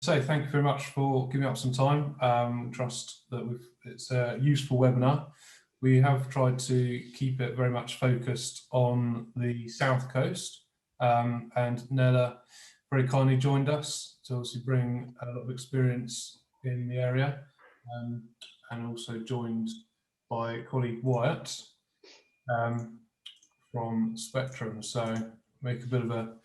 So thank you very much for giving up some time. Trust that it's a useful webinar. We have tried to keep it very much focused on the South Coast, and Nella very kindly joined us to obviously bring a lot of experience in the area, and also joined by colleague Wyatt from Spectrum. So make a bit of a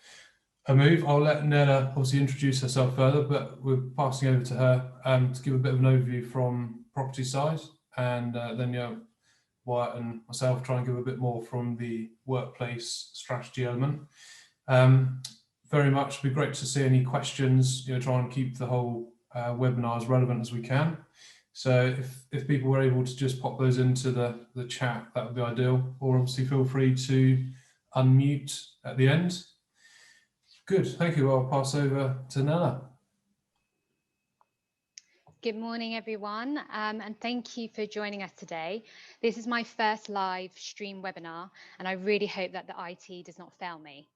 move. I'll let Nella obviously introduce herself further, but we're passing over to her to give a bit of an overview from property side, and then Wyatt and myself try and give a bit more from the workplace strategy element. Very much be great to see any questions. Try and keep the whole webinar as relevant as we can. So if people were able to just pop those into the chat, that would be ideal. Or obviously feel free to unmute at the end. Good, thank you. I'll pass over to Nella. Good morning, everyone, and thank you for joining us today. This is my first live stream webinar, and I really hope that the IT does not fail me.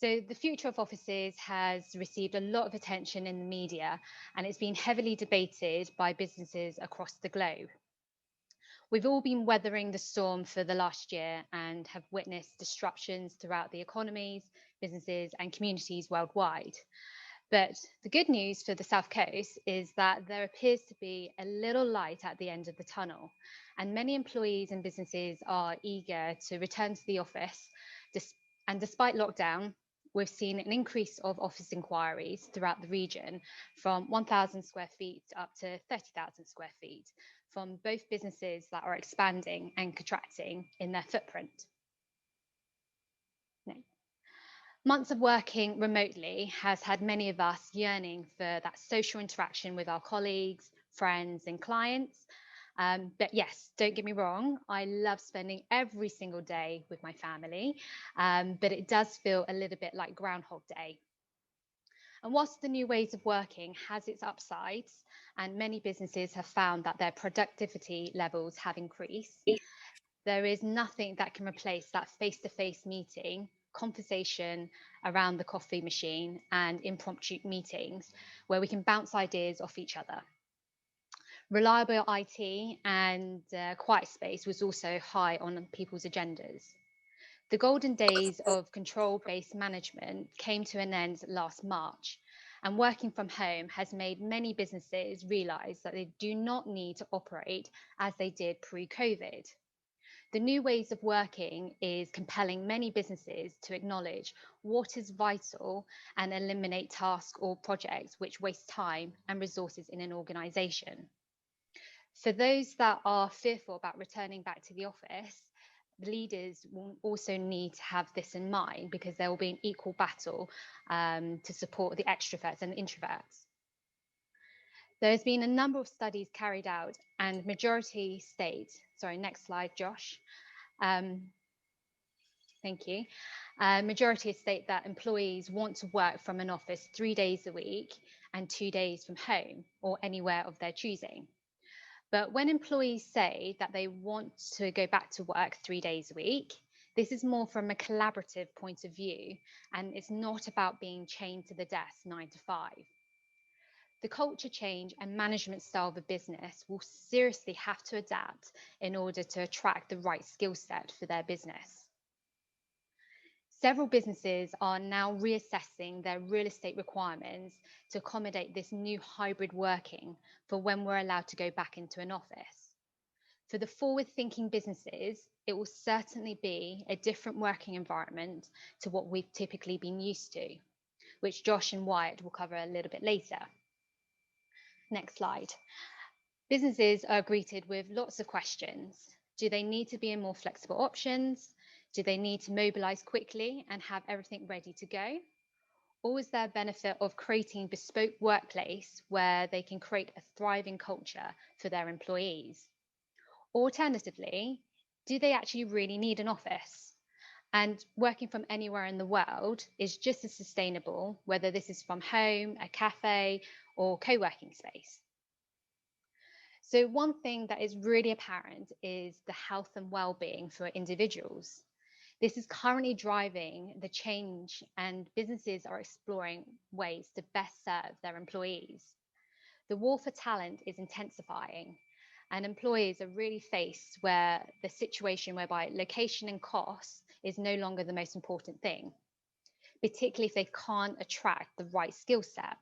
So the future of offices has received a lot of attention in the media, and it's been heavily debated by businesses across the globe. We've all been weathering the storm for the last year and have witnessed disruptions throughout the economies, businesses, and communities worldwide. But the good news for the South Coast is that there appears to be a little light at the end of the tunnel, and many employees and businesses are eager to return to the office. And despite lockdown, we've seen an increase of office inquiries throughout the region from 1,000 square feet up to 30,000 square feet from both businesses that are expanding and contracting in their footprint. Months of working remotely has had many of us yearning for that social interaction with our colleagues, friends, and clients. But yes, don't get me wrong, I love spending every single day with my family, but it does feel a little bit like Groundhog Day. And whilst the new ways of working has its upsides, and many businesses have found that their productivity levels have increased, there is nothing that can replace that face-to-face meeting, conversation around the coffee machine, and impromptu meetings where we can bounce ideas off each other. Reliable IT and quiet space was also high on people's agendas. The golden days of control-based management came to an end last March, and working from home has made many businesses realise that they do not need to operate as they did pre-COVID. The new ways of working is compelling many businesses to acknowledge what is vital and eliminate tasks or projects which waste time and resources in an organisation. For those that are fearful about returning back to the office, the leaders will also need to have this in mind because there will be an equal battle to support the extroverts and the introverts. There's been a number of studies carried out and majority state, sorry, next slide, Josh. Thank you. Majority state that employees want to work from an office 3 days a week and 2 days from home or anywhere of their choosing. But when employees say that they want to go back to work 3 days a week, this is more from a collaborative point of view, and it's not about being chained to the desk 9 to 5. The culture change and management style of a business will seriously have to adapt in order to attract the right skill set for their business. Several businesses are now reassessing their real estate requirements to accommodate this new hybrid working for when we're allowed to go back into an office. For the forward-thinking businesses, it will certainly be a different working environment to what we've typically been used to, which Josh and Wyatt will cover a little bit later. Next slide. Businesses are greeted with lots of questions. Do they need to be in more flexible options? Do they need to mobilize quickly and have everything ready to go? Or is there a benefit of creating a bespoke workplace where they can create a thriving culture for their employees? Alternatively, do they actually really need an office? And working from anywhere in the world is just as sustainable, whether this is from home, a cafe, or co-working space. So one thing that is really apparent is the health and well-being for individuals. This is currently driving the change, and businesses are exploring ways to best serve their employees. The war for talent is intensifying, and employers are really faced where the situation whereby location and cost is no longer the most important thing, particularly if they can't attract the right skill set.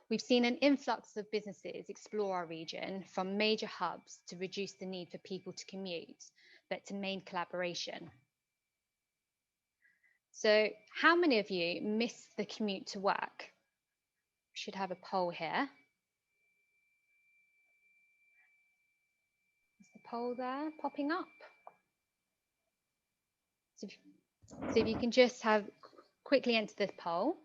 We've seen an influx of businesses explore our region from major hubs to reduce the need for people to commute, but to main collaboration. So how many of you miss the commute to work? We should have a poll here. Is the poll there popping up? So if you can just quickly enter this poll.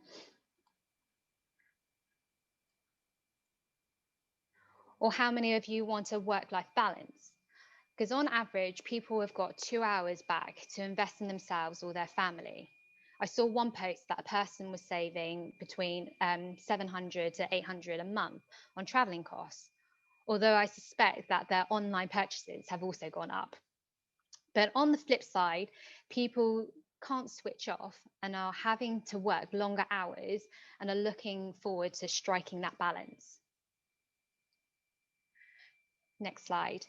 Or how many of you want a work-life balance? Because on average, people have got 2 hours back to invest in themselves or their family. I saw one post that a person was saving between 700 to 800 a month on traveling costs, although I suspect that their online purchases have also gone up. But on the flip side, people can't switch off and are having to work longer hours and are looking forward to striking that balance. Next slide.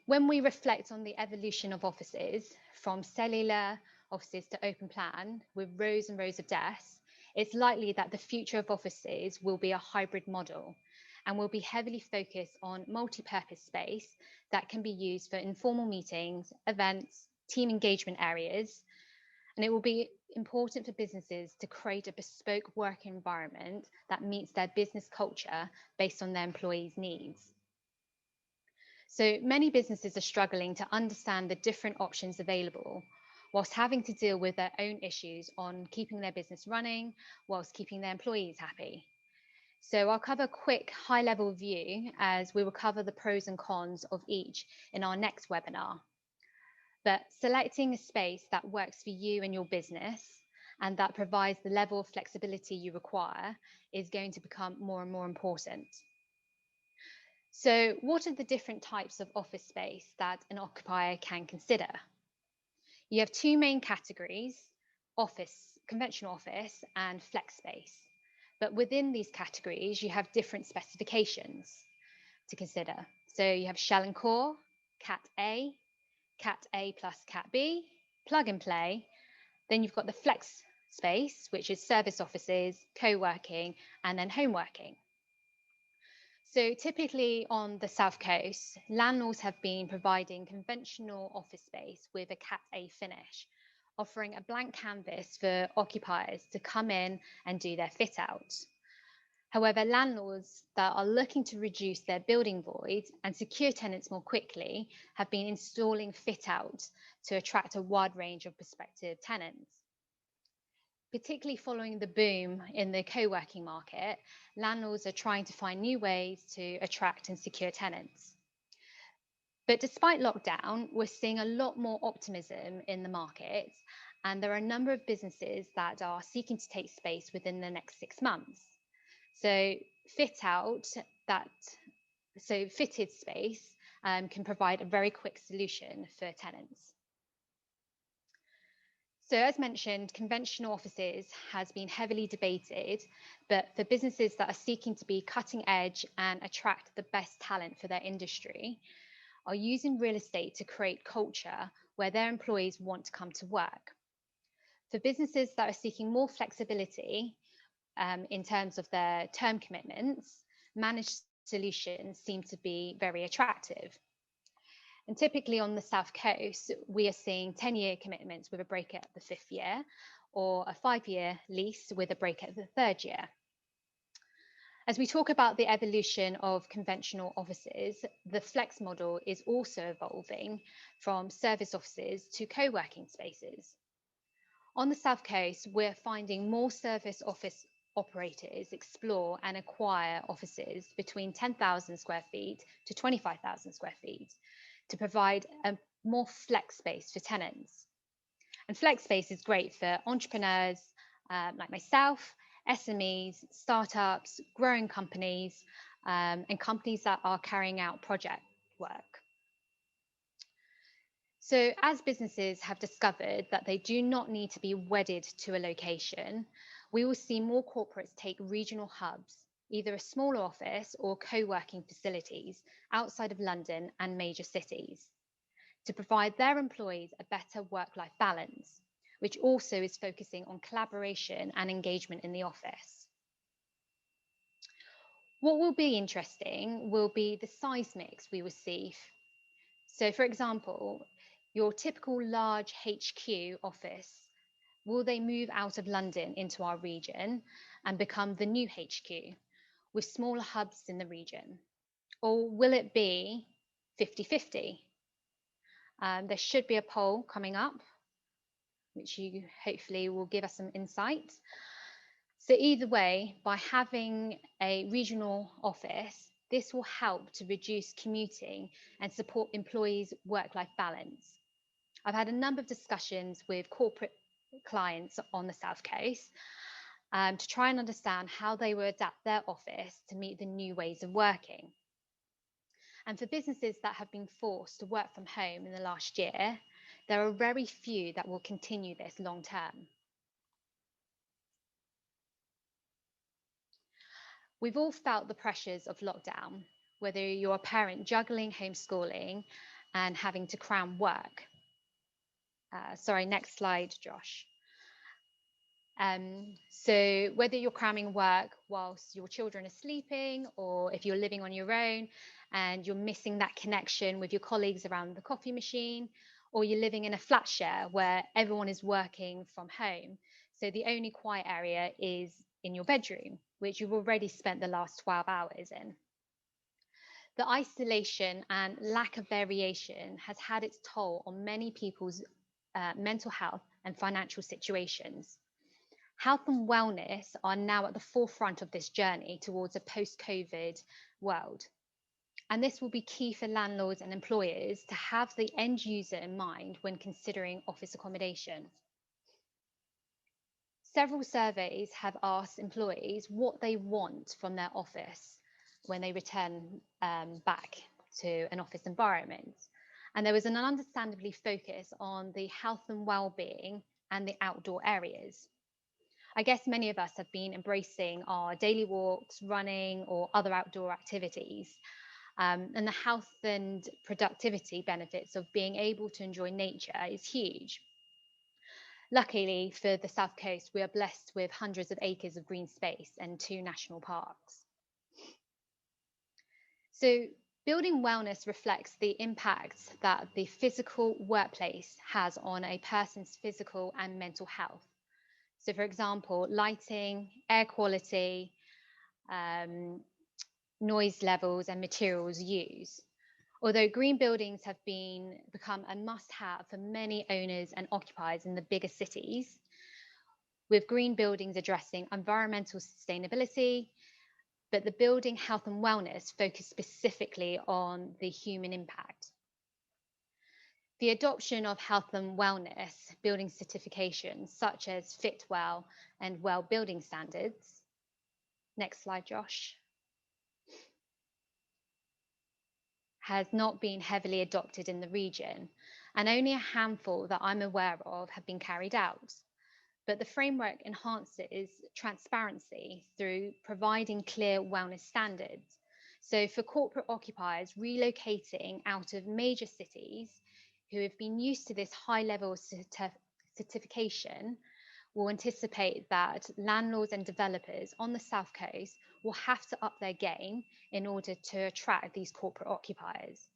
When we reflect on the evolution of offices from cellular offices to open plan with rows and rows of desks, it's likely that the future of offices will be a hybrid model and will be heavily focused on multi-purpose space that can be used for informal meetings, events, team engagement areas. And it will be important for businesses to create a bespoke work environment that meets their business culture based on their employees' needs. So many businesses are struggling to understand the different options available, whilst having to deal with their own issues on keeping their business running, whilst keeping their employees happy. So I'll cover a quick high-level view as we will cover the pros and cons of each in our next webinar. But selecting a space that works for you and your business and that provides the level of flexibility you require is going to become more and more important. So what are the different types of office space that an occupier can consider? You have two main categories, office, conventional office and flex space. But within these categories, you have different specifications to consider. So you have shell and core, Cat A plus Cat B, plug and play. Then you've got the flex space, which is service offices, co-working, and then home working. So typically on the South Coast, landlords have been providing conventional office space with a Cat A finish, offering a blank canvas for occupiers to come in and do their fit out. However, landlords that are looking to reduce their building void and secure tenants more quickly have been installing fit out to attract a wide range of prospective tenants. Particularly following the boom in the co-working market, landlords are trying to find new ways to attract and secure tenants. But despite lockdown, we're seeing a lot more optimism in the market, and there are a number of businesses that are seeking to take space within the next 6 months. So fitted space can provide a very quick solution for tenants. So as mentioned, conventional offices has been heavily debated, but for businesses that are seeking to be cutting edge and attract the best talent for their industry, are using real estate to create culture where their employees want to come to work. For businesses that are seeking more flexibility in terms of their term commitments, managed solutions seem to be very attractive. And typically on the South Coast, we are seeing 10-year commitments with a break at the 5th year, or a 5-year lease with a break at the 3rd year. As we talk about the evolution of conventional offices, the flex model is also evolving from service offices to co-working spaces. On the South Coast, we're finding more service office operators explore and acquire offices between 10,000 square feet to 25,000 square feet to provide a more flex space for tenants. And flex space is great for entrepreneurs like myself, SMEs, startups, growing companies, and companies that are carrying out project work. So as businesses have discovered that they do not need to be wedded to a location, we will see more corporates take regional hubs, either a smaller office or co-working facilities outside of London and major cities, to provide their employees a better work-life balance, which also is focusing on collaboration and engagement in the office. What will be interesting will be the size mix we will see. So for example, your typical large HQ office, will they move out of London into our region and become the new HQ with smaller hubs in the region? Or will it be 50-50? There should be a poll coming up, which you hopefully will give us some insight. So either way, by having a regional office, this will help to reduce commuting and support employees' work-life balance. I've had a number of discussions with corporate clients on the South Coast to try and understand how they will adapt their office to meet the new ways of working. And for businesses that have been forced to work from home in the last year, there are very few that will continue this long term. We've all felt the pressures of lockdown, whether you're a parent juggling homeschooling and having to cram work. Sorry, next slide, Josh. So whether you're cramming work whilst your children are sleeping, or if you're living on your own and you're missing that connection with your colleagues around the coffee machine, or you're living in a flat share where everyone is working from home, so the only quiet area is in your bedroom, which you've already spent the last 12 hours in. The isolation and lack of variation has had its toll on many people's mental health and financial situations. Health and wellness are now at the forefront of this journey towards a post-COVID world. And this will be key for landlords and employers to have the end user in mind when considering office accommodation. Several surveys have asked employees what they want from their office when they return back to an office environment. And there was an understandably focus on the health and well-being and the outdoor areas. I guess many of us have been embracing our daily walks, running, or other outdoor activities. And the health and productivity benefits of being able to enjoy nature is huge. Luckily for the South Coast, we are blessed with hundreds of acres of green space and 2 national parks. So building wellness reflects the impact that the physical workplace has on a person's physical and mental health. So for example, lighting, air quality, noise levels and materials used. Although green buildings have become a must-have for many owners and occupiers in the bigger cities, with green buildings addressing environmental sustainability, but the building health and wellness focus specifically on the human impact. The adoption of health and wellness building certifications such as Fitwell and Well Building Standards. Next slide, Josh. Has not been heavily adopted in the region, and only a handful that I'm aware of have been carried out. But the framework enhances transparency through providing clear wellness standards. So for corporate occupiers relocating out of major cities who have been used to this high level of certification, will anticipate that landlords and developers on the South Coast will have to up their game in order to attract these corporate occupiers.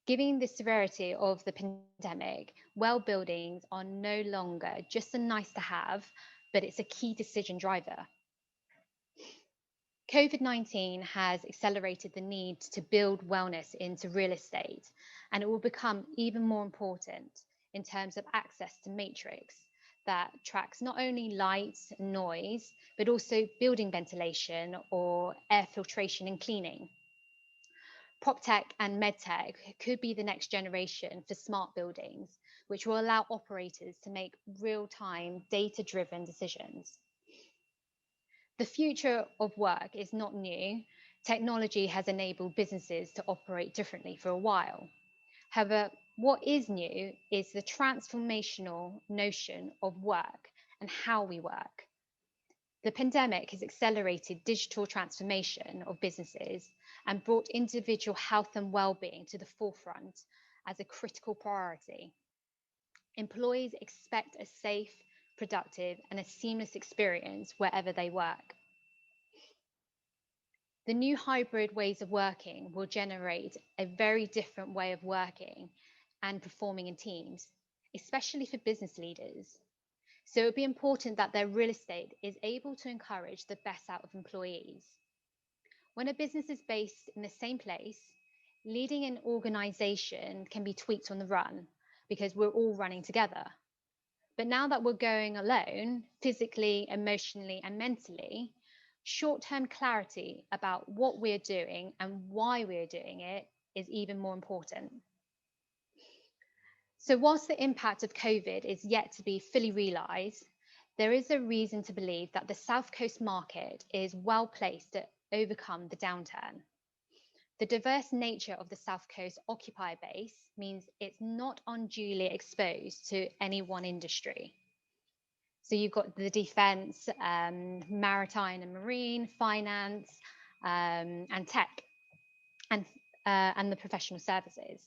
Given the severity of the pandemic, well buildings are no longer just a nice to have, but it's a key decision driver. COVID-19 has accelerated the need to build wellness into real estate, and it will become even more important in terms of access to matrix that tracks not only light and noise, but also building ventilation or air filtration and cleaning. PropTech and MedTech could be the next generation for smart buildings, which will allow operators to make real-time, data-driven decisions. The future of work is not new. Technology has enabled businesses to operate differently for a while. However, what is new is the transformational notion of work and how we work. The pandemic has accelerated digital transformation of businesses and brought individual health and well-being to the forefront as a critical priority. Employees expect a safe, productive, and a seamless experience wherever they work. The new hybrid ways of working will generate a very different way of working and performing in teams, especially for business leaders. So it would be important that their real estate is able to encourage the best out of employees. When a business is based in the same place, leading an organization can be tweaked on the run because we're all running together. But now that we're going alone, physically, emotionally, and mentally, short-term clarity about what we're doing and why we're doing it is even more important. So whilst the impact of COVID is yet to be fully realised, there is a reason to believe that the South Coast market is well placed to overcome the downturn. The diverse nature of the South Coast occupier base means it's not unduly exposed to any one industry. So you've got the defence, maritime and marine, finance, and tech, and the professional services.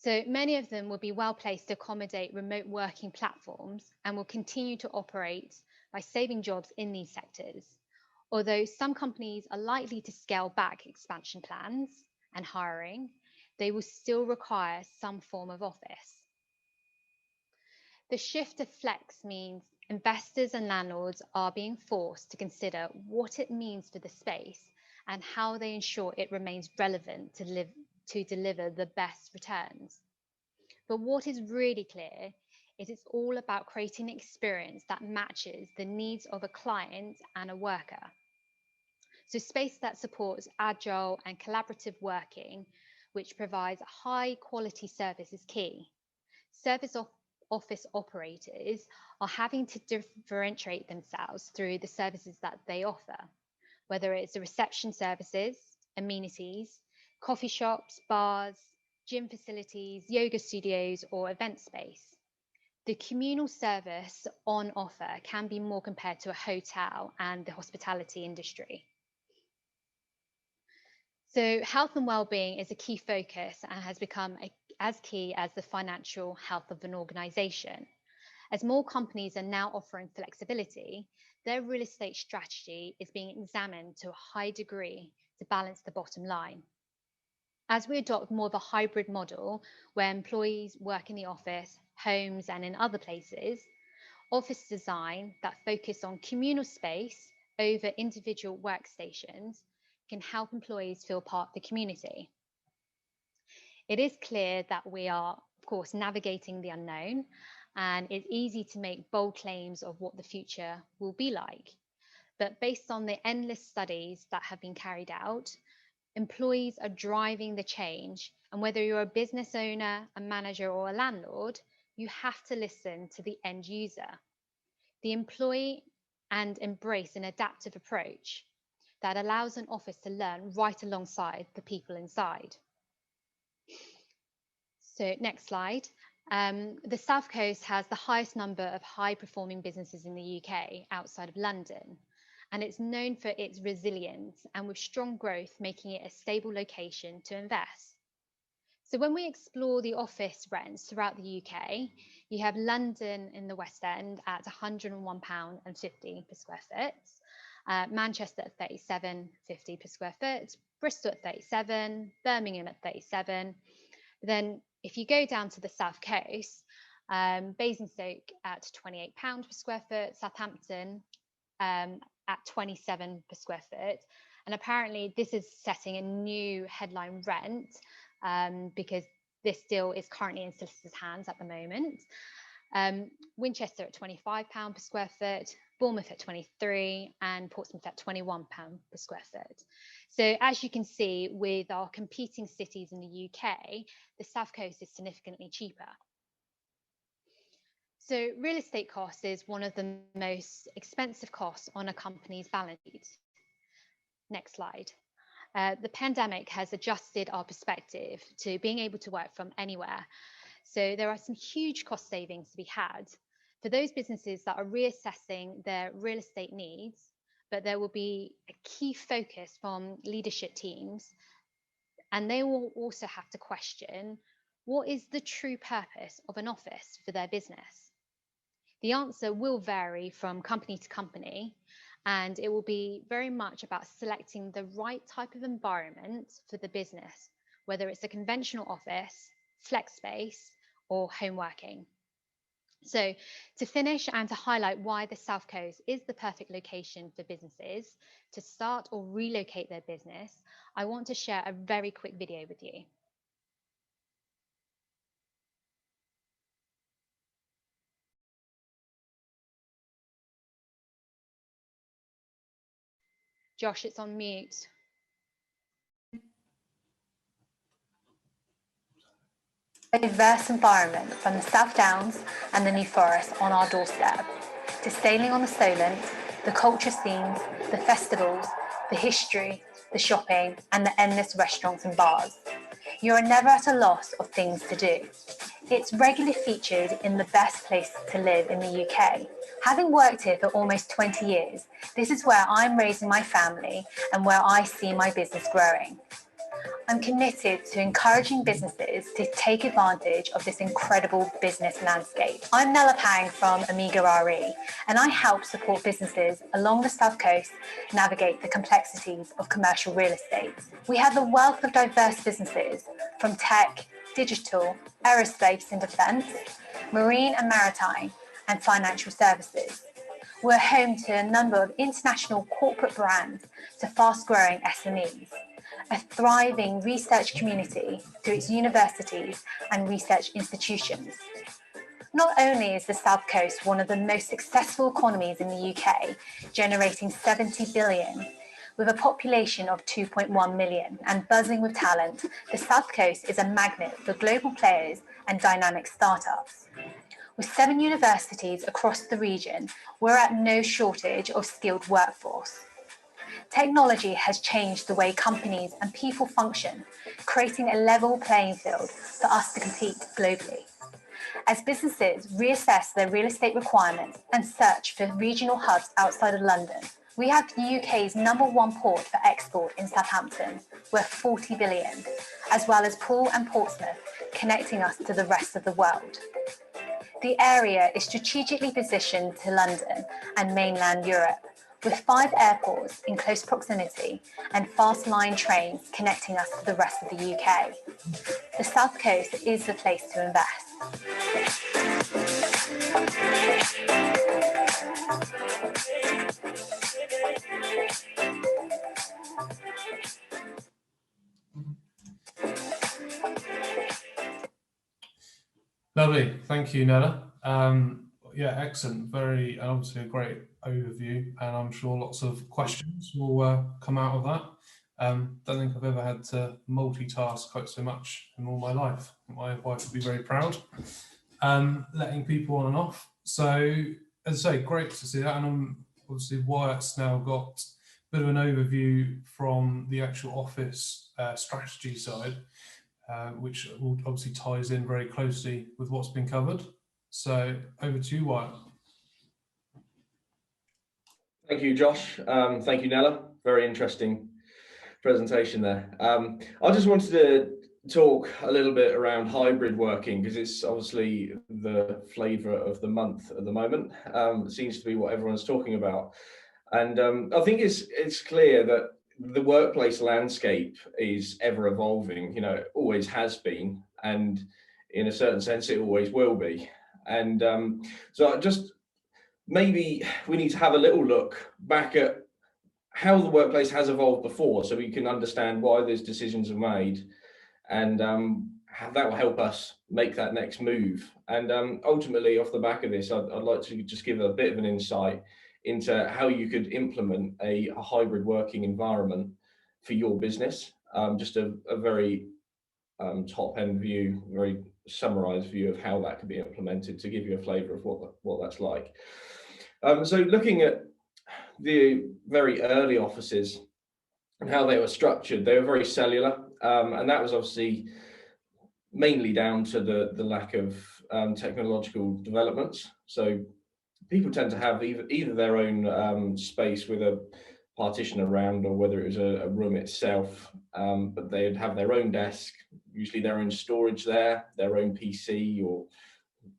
So many of them will be well placed to accommodate remote working platforms and will continue to operate by saving jobs in these sectors. Although some companies are likely to scale back expansion plans and hiring, they will still require some form of office. The shift to flex means investors and landlords are being forced to consider what it means for the space and how they ensure it remains relevant to deliver the best returns. But what is really clear is it's all about creating an experience that matches the needs of a client and a worker. So space that supports agile and collaborative working, which provides high quality service is key. Office operators are having to differentiate themselves through the services that they offer, whether it's the reception services, amenities, coffee shops, bars, gym facilities, yoga studios, or event space. The communal service on offer can be more compared to a hotel and the hospitality industry. So health and well-being is a key focus and has become as key as the financial health of an organisation. As more companies are now offering flexibility, their real estate strategy is being examined to a high degree to balance the bottom line. As we adopt more of a hybrid model where employees work in the office, homes, and in other places, office design that focus on communal space over individual workstations can help employees feel part of the community. It is clear that we are, of course, navigating the unknown, and it's easy to make bold claims of what the future will be like. But based on the endless studies that have been carried out, employees are driving the change, and whether you're a business owner, a manager, or a landlord, you have to listen to the end user, the employee, and embrace an adaptive approach that allows an office to learn right alongside the people inside. So next slide. The South Coast has the highest number of high-performing businesses in the UK outside of London, and it's known for its resilience and with strong growth, making it a stable location to invest. So when we explore the office rents throughout the UK, you have London in the West End at £101.50 per square foot, Manchester at £37.50 per square foot, Bristol at 37, Birmingham at 37. Then if you go down to the South Coast, Basingstoke at £28 per square foot, Southampton at 27 per square foot. And apparently this is setting a new headline rent because this deal is currently in solicitors' hands at the moment. Winchester at £25 per square foot, Bournemouth at 23, and Portsmouth at £21 per square foot. So as you can see, with our competing cities in the UK, the South Coast is significantly cheaper. So real estate cost is one of the most expensive costs on a company's balance sheet. Next slide. The pandemic has adjusted our perspective to being able to work from anywhere. So there are some huge cost savings to be had for those businesses that are reassessing their real estate needs, but there will be a key focus from leadership teams, and they will also have to question what is the true purpose of an office for their business. The answer will vary from company to company, and it will be very much about selecting the right type of environment for the business, whether it's a conventional office, flex space, or home working. So to finish and to highlight why the South Coast is the perfect location for businesses to start or relocate their business, I want to share a very quick video with you. Josh, it's on mute. A diverse environment from the South Downs and the New Forest on our doorstep, to sailing on the Solent, the culture scenes, the festivals, the history, the shopping, and the endless restaurants and bars. You are never at a loss of things to do. It's regularly featured in the best place to live in the UK. Having worked here for almost 20 years, this is where I'm raising my family and where I see my business growing. I'm committed to encouraging businesses to take advantage of this incredible business landscape. I'm Nella Pang from Amiga RE, and I help support businesses along the South Coast navigate the complexities of commercial real estate. We have a wealth of diverse businesses from tech, digital, aerospace and defence, marine and maritime, and financial services. We're home to a number of international corporate brands to fast-growing SMEs, a thriving research community through its universities and research institutions. Not only is the South Coast one of the most successful economies in the UK, generating 70 billion, with a population of 2.1 million and buzzing with talent, the South Coast is a magnet for global players and dynamic startups. With 7 universities across the region, we're at no shortage of skilled workforce. Technology has changed the way companies and people function, creating a level playing field for us to compete globally. As businesses reassess their real estate requirements and search for regional hubs outside of London, we have the UK's #1 port for export in Southampton, worth 40 billion, as well as Poole and Portsmouth, connecting us to the rest of the world. The area is strategically positioned to London and mainland Europe, with 5 airports in close proximity and fast line trains connecting us to the rest of the UK. The South Coast is the place to invest. Lovely, thank you, Nella. Yeah, excellent, very, and obviously a great overview, and I'm sure lots of questions will come out of that. Don't think I've ever had to multitask quite so much in all my life. My wife would be very proud. Letting people on and off. So, as I say, great to see that, and obviously Wyatt's now got a bit of an overview from the actual office strategy side. Which obviously ties in very closely with what's been covered. So over to you, Wyatt. Thank you, Josh. Thank you, Nella. Very interesting presentation there. I just wanted to talk a little bit around hybrid working, because it's obviously the flavour of the month at the moment. It seems to be what everyone's talking about. And I think it's clear that the workplace landscape is ever evolving, it always has been, and in a certain sense it always will be. And so just maybe we need to have a little look back at how the workplace has evolved before, so we can understand why those decisions are made, and how that will help us make that next move. And ultimately, off the back of this, I'd like to just give a bit of an insight into how you could implement a hybrid working environment for your business. Just a very top end view, very summarized view of how that could be implemented, to give you a flavor of what that's like. So looking at the very early offices, and how they were structured, they were very cellular, and that was obviously mainly down to the lack of technological developments. So people tend to have either their own space with a partition around, or whether it was a room itself, but they'd have their own desk, usually their own storage there, their own PC or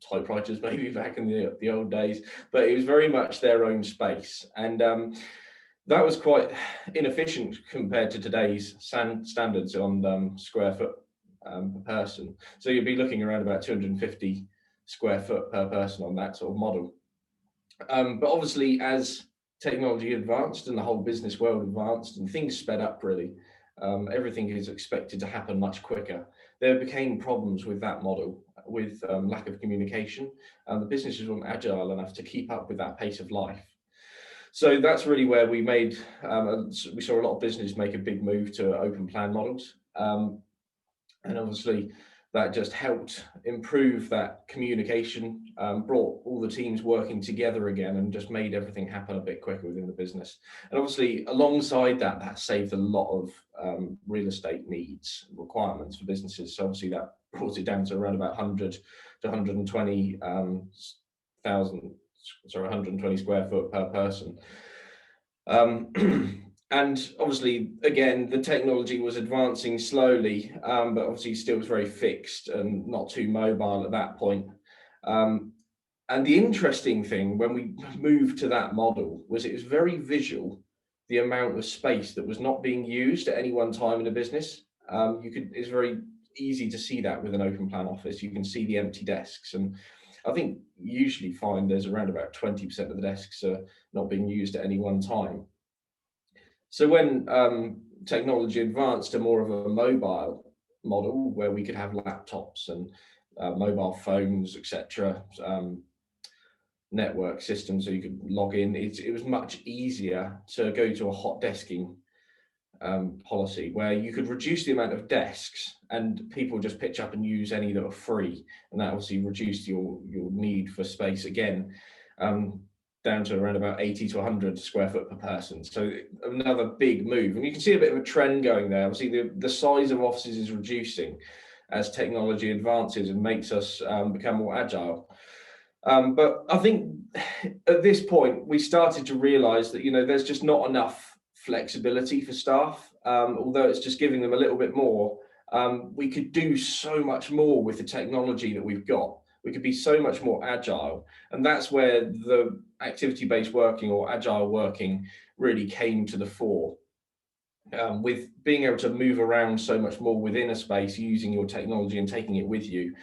typewriters maybe back in the old days, but it was very much their own space. And that was quite inefficient compared to today's standards on square foot per person. So you'd be looking around about 250 square foot per person on that sort of model. But obviously, as technology advanced and the whole business world advanced and things sped up, really, everything is expected to happen much quicker. There became problems with that model, with lack of communication, and the businesses weren't agile enough to keep up with that pace of life. So that's really where we made, we saw a lot of business make a big move to open plan models. And obviously that just helped improve that communication, brought all the teams working together again, and just made everything happen a bit quicker within the business. And obviously alongside that, that saved a lot of real estate needs, requirements for businesses. So obviously that brought it down to around about 100 to 120 120 square foot per person. And obviously, again, the technology was advancing slowly, but obviously still was very fixed and not too mobile at that point. And the interesting thing when we moved to that model was it was very visual, the amount of space that was not being used at any one time in a business. It's very easy to see that with an open plan office. You can see the empty desks, and I think you usually find there's around about 20% of the desks are not being used at any one time. So when technology advanced to more of a mobile model, where we could have laptops and mobile phones, etc., network systems, so you could log in, it was much easier to go to a hot desking policy, where you could reduce the amount of desks and people just pitch up and use any that are free, and that obviously reduced your need for space again, down to around about 80 to 100 square foot per person. So another big move, and you can see a bit of a trend going there. Obviously the size of offices is reducing as technology advances and makes us become more agile. But I think at this point we started to realize that, you know, there's just not enough flexibility for staff. Although it's just giving them a little bit more, we could do so much more with the technology that we've got. We could be so much more agile, and that's where the activity-based working or agile working really came to the fore. With being able to move around so much more within a space using your technology and taking it with you,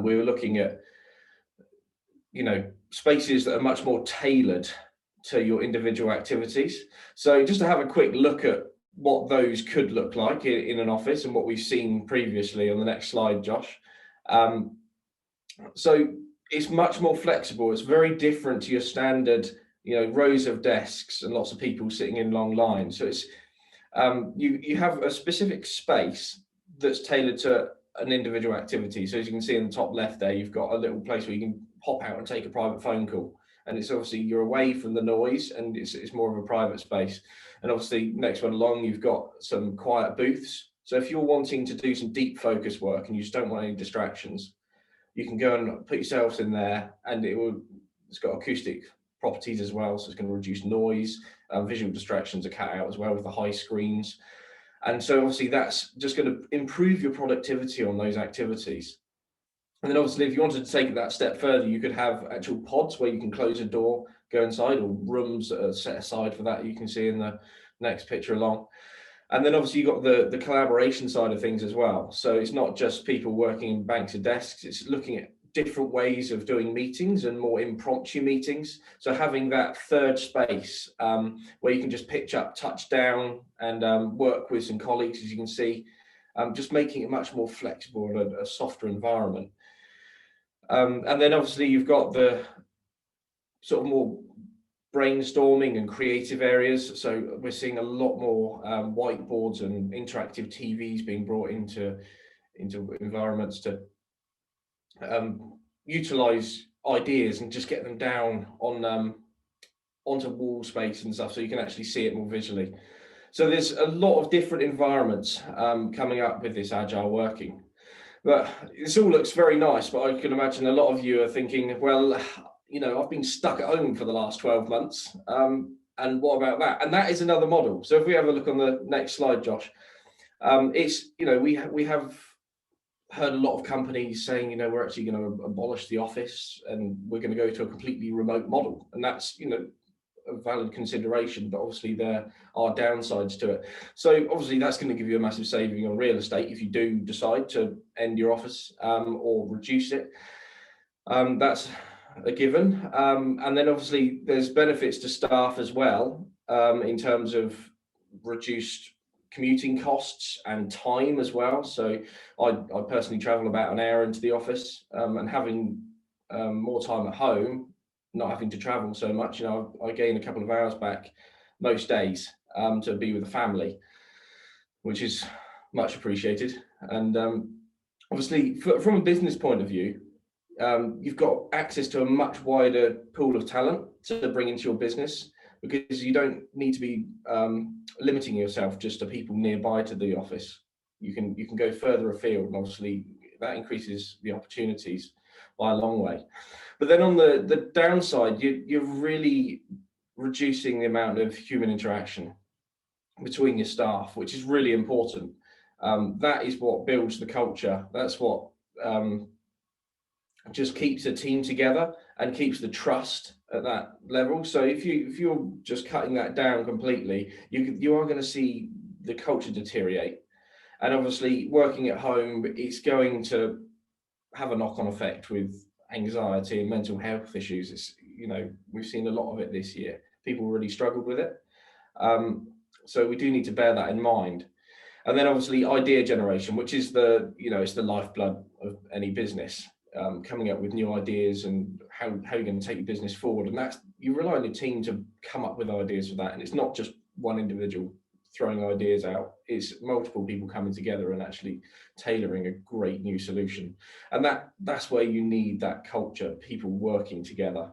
we were looking at, you know, spaces that are much more tailored to your individual activities. So just to have a quick look at what those could look like in an office and what we've seen previously on the next slide, Josh. So it's much more flexible. It's very different to your standard, you know, rows of desks and lots of people sitting in long lines. So it's you have a specific space that's tailored to an individual activity. So as you can see in the top left there, you've got a little place where you can pop out and take a private phone call. And it's obviously you're away from the noise, and it's more of a private space. And obviously next one along, you've got some quiet booths. So if you're wanting to do some deep focus work and you just don't want any distractions, you can go and put yourselves in there, and it's got acoustic properties as well, so it's going to reduce noise. Visual distractions are cut out as well with the high screens, and so obviously that's just going to improve your productivity on those activities. And then obviously if you wanted to take it that step further, you could have actual pods where you can close a door, go inside, or rooms that are set aside for that. You can see in the next picture along. And then obviously you've got the collaboration side of things as well. So it's not just people working in banks of desks, it's looking at different ways of doing meetings and more impromptu meetings. So having that third space where you can just pitch up, touch down, and work with some colleagues, as you can see, just making it much more flexible and a softer environment. And then obviously you've got the sort of more brainstorming and creative areas. So we're seeing a lot more whiteboards and interactive TVs being brought into environments to utilize ideas and just get them down on onto wall space and stuff, so you can actually see it more visually. So there's a lot of different environments coming up with this agile working. But this all looks very nice, but I can imagine a lot of you are thinking, well, you know, I've been stuck at home for the last 12 months. And what about that? And that is another model. So if we have a look on the next slide, Josh, it's, you know, we have heard a lot of companies saying, you know, we're actually going to abolish the office and we're going to go to a completely remote model. And that's, you know, a valid consideration, but obviously there are downsides to it. So obviously that's going to give you a massive saving on real estate if you do decide to end your office or reduce it. That's a given. And then obviously there's benefits to staff as well in terms of reduced commuting costs and time as well. So I personally travel about an hour into the office, and having more time at home, not having to travel so much, you know, I gain a couple of hours back most days to be with the family, which is much appreciated. And obviously from a business point of view, you've got access to a much wider pool of talent to bring into your business, because you don't need to be limiting yourself just to people nearby to the office. You can go further afield, and obviously that increases the opportunities by a long way. But then on the downside, you're really reducing the amount of human interaction between your staff, which is really important. That is what builds the culture. That's what just keeps a team together and keeps the trust at that level. So if you're just cutting that down completely, you are going to see the culture deteriorate. And obviously working at home, it's going to have a knock-on effect with anxiety and mental health issues. It's, you know, we've seen a lot of it this year. People really struggled with it. So we do need to bear that in mind. And then obviously idea generation, which is it's the lifeblood of any business. Coming up with new ideas and how you're going to take your business forward, and that's, you rely on your team to come up with ideas for that. And it's not just one individual throwing ideas out, it's multiple people coming together and actually tailoring a great new solution. And that's where you need that culture, people working together.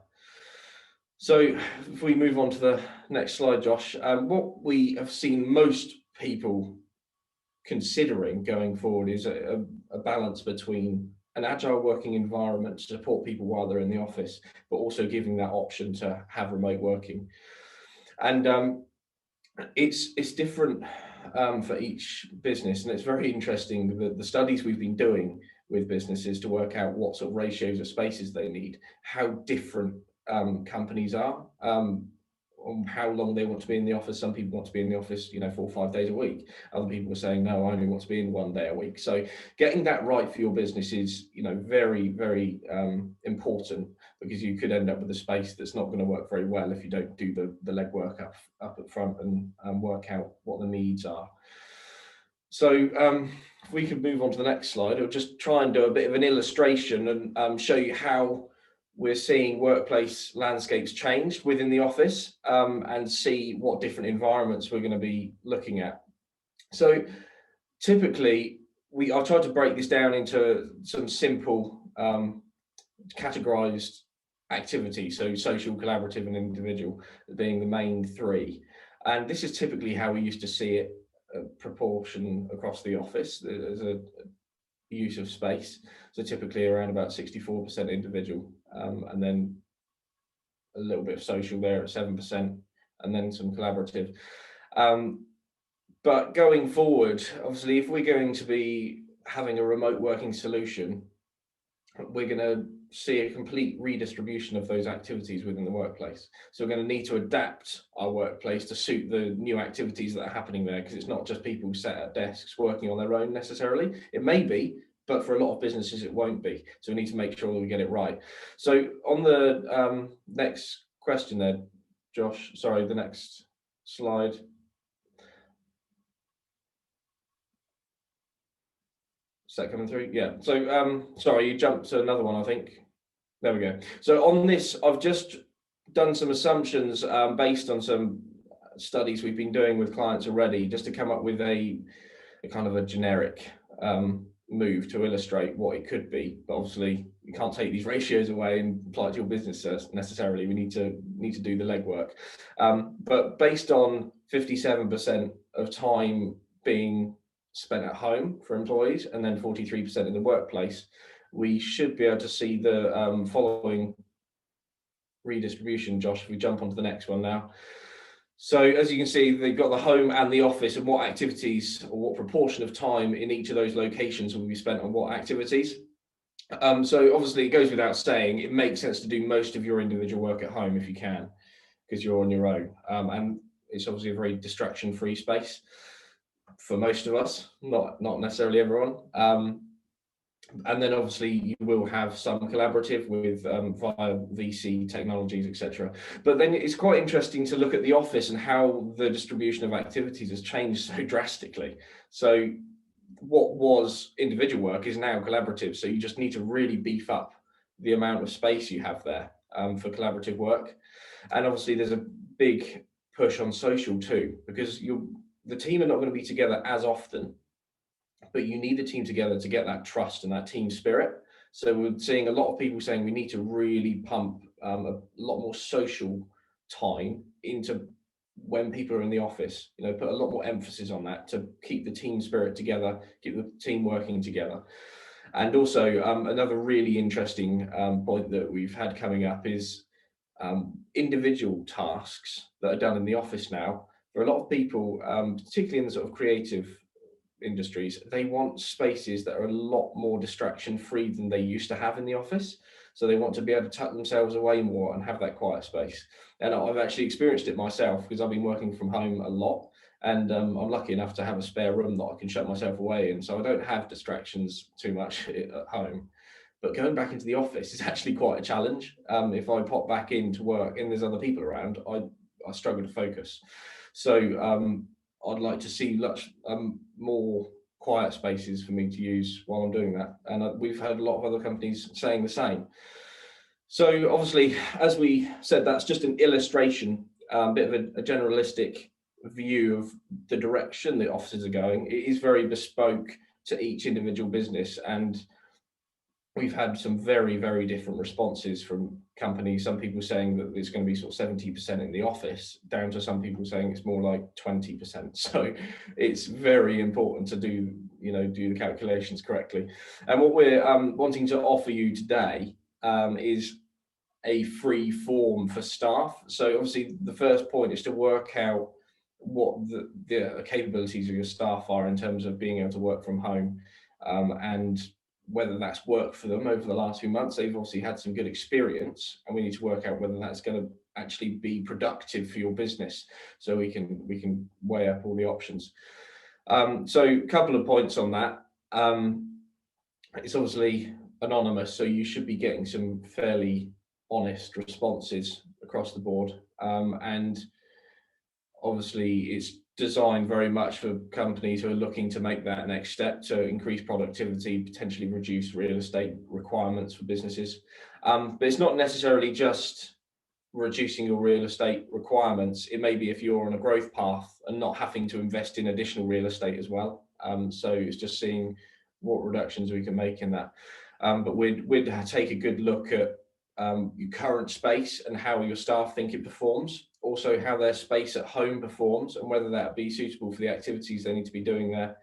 So if we move on to the next slide, Josh, what we have seen most people considering going forward is a balance between an agile working environment to support people while they're in the office, but also giving that option to have remote working. And it's different for each business, and it's very interesting that the studies we've been doing with businesses to work out what sort of ratios of spaces they need, how different companies are, on how long they want to be in the office. Some people want to be in the office, 4 or 5 days a week. Other people are saying, no, I only want to be in 1 day a week. So getting that right for your business is, very, very important, because you could end up with a space that's not going to work very well if you don't do the legwork up at front and work out what the needs are. So if we could move on to the next slide, I'll just try and do a bit of an illustration and show you how we're seeing workplace landscapes changed within the office, and see what different environments we're going to be looking at. So typically, I'll try to break this down into some simple categorized activities, so social, collaborative, and individual being the main three. And this is typically how we used to see it, proportion across the office as a use of space. So typically around about 64% individual, and then a little bit of social there at 7%, and then some collaborative. But going forward, obviously, if we're going to be having a remote working solution, we're going to see a complete redistribution of those activities within the workplace. So we're going to need to adapt our workplace to suit the new activities that are happening there, because it's not just people sat at desks working on their own necessarily. It may be, but for a lot of businesses it won't be. So we need to make sure that we get it right. So on the next question there, Josh, sorry, the next slide. Is that coming through? Yeah. So sorry, you jumped to another one, I think. There we go. So on this, I've just done some assumptions based on some studies we've been doing with clients already, just to come up with a kind of a generic move to illustrate what it could be. But obviously you can't take these ratios away and apply it to your business necessarily. We need to do the legwork. But based on 57% of time being spent at home for employees and then 43% in the workplace, we should be able to see the following redistribution. Josh, if we jump onto the next one now. So as you can see, they've got the home and the office, and what activities or what proportion of time in each of those locations will be spent on what activities. So obviously it goes without saying, it makes sense to do most of your individual work at home if you can, because you're on your own. And it's obviously a very distraction-free space for most of us, not necessarily everyone. And then obviously you will have some collaborative with via VC technologies, etc. But then it's quite interesting to look at the office and how the distribution of activities has changed so drastically. So what was individual work is now collaborative. So you just need to really beef up the amount of space you have there for collaborative work. And obviously there's a big push on social too, because the team are not going to be together as often, but you need the team together to get that trust and that team spirit. So we're seeing a lot of people saying we need to really pump a lot more social time into when people are in the office, put a lot more emphasis on that to keep the team spirit together, keep the team working together. And also another really interesting point that we've had coming up is individual tasks that are done in the office now. For a lot of people, particularly in the sort of creative industries, they want spaces that are a lot more distraction free than they used to have in the office. So they want to be able to tuck themselves away more and have that quiet space. And I've actually experienced it myself because I've been working from home a lot, and I'm lucky enough to have a spare room that I can shut myself away in, so I don't have distractions too much at home. But going back into the office is actually quite a challenge. If I pop back into work and there's other people around, I struggle to focus. So I'd like to see much more quiet spaces for me to use while I'm doing that. And we've heard a lot of other companies saying the same. So obviously, as we said, that's just an illustration, a bit of a generalistic view of the direction the offices are going. It is very bespoke to each individual business, and we've had some very, very different responses from companies. Some people saying that it's going to be sort of 70% in the office, down to some people saying it's more like 20%. So it's very important to do the calculations correctly. And what we're wanting to offer you today is a free form for staff. So obviously the first point is to work out what the capabilities of your staff are in terms of being able to work from home, and whether that's worked for them over the last few months. They've obviously had some good experience, and we need to work out whether that's going to actually be productive for your business, so we can weigh up all the options. So a couple of points on that. It's obviously anonymous, so you should be getting some fairly honest responses across the board, and obviously it's designed very much for companies who are looking to make that next step to increase productivity, potentially reduce real estate requirements for businesses. But it's not necessarily just reducing your real estate requirements. It may be if you're on a growth path and not having to invest in additional real estate as well. So it's just seeing what reductions we can make in that. But we'd take a good look at your current space and how your staff think it performs, also how their space at home performs, and whether that be suitable for the activities they need to be doing there,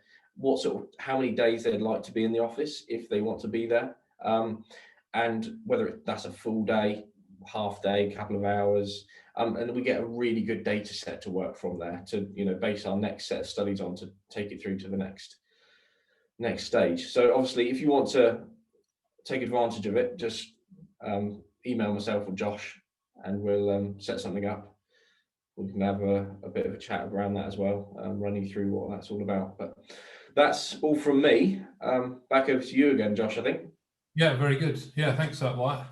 how many days they'd like to be in the office if they want to be there, and whether that's a full day, half day, couple of hours, and we get a really good data set to work from there to base our next set of studies on to take it through to the next stage. So obviously if you want to take advantage of it, just email myself or Josh and we'll set something up. We can have a bit of a chat around that as well, run you through what that's all about. But that's all from me. Back over to you again, Josh, I think. Yeah, very good. Yeah, thanks for that, Wyatt.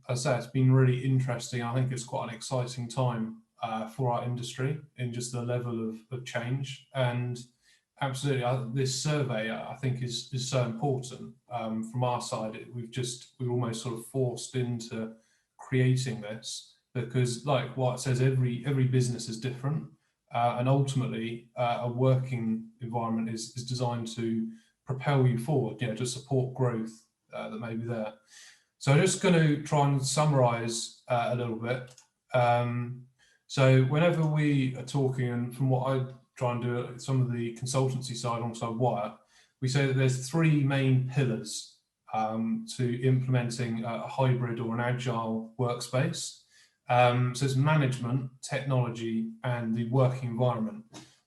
As I say, it's been really interesting. I think it's quite an exciting time for our industry in just the level of change. And absolutely, this survey I think is so important. From our side, we're almost sort of forced into creating this, because like Wyatt says, every business is different, and ultimately a working environment is designed to propel you forward, to support growth that may be there. So I'm just going to try and summarize a little bit. So whenever we are talking, and from what try and do some of the consultancy side alongside Wyatt, we say that there's three main pillars to implementing a hybrid or an agile workspace. So it's management, technology, and the working environment.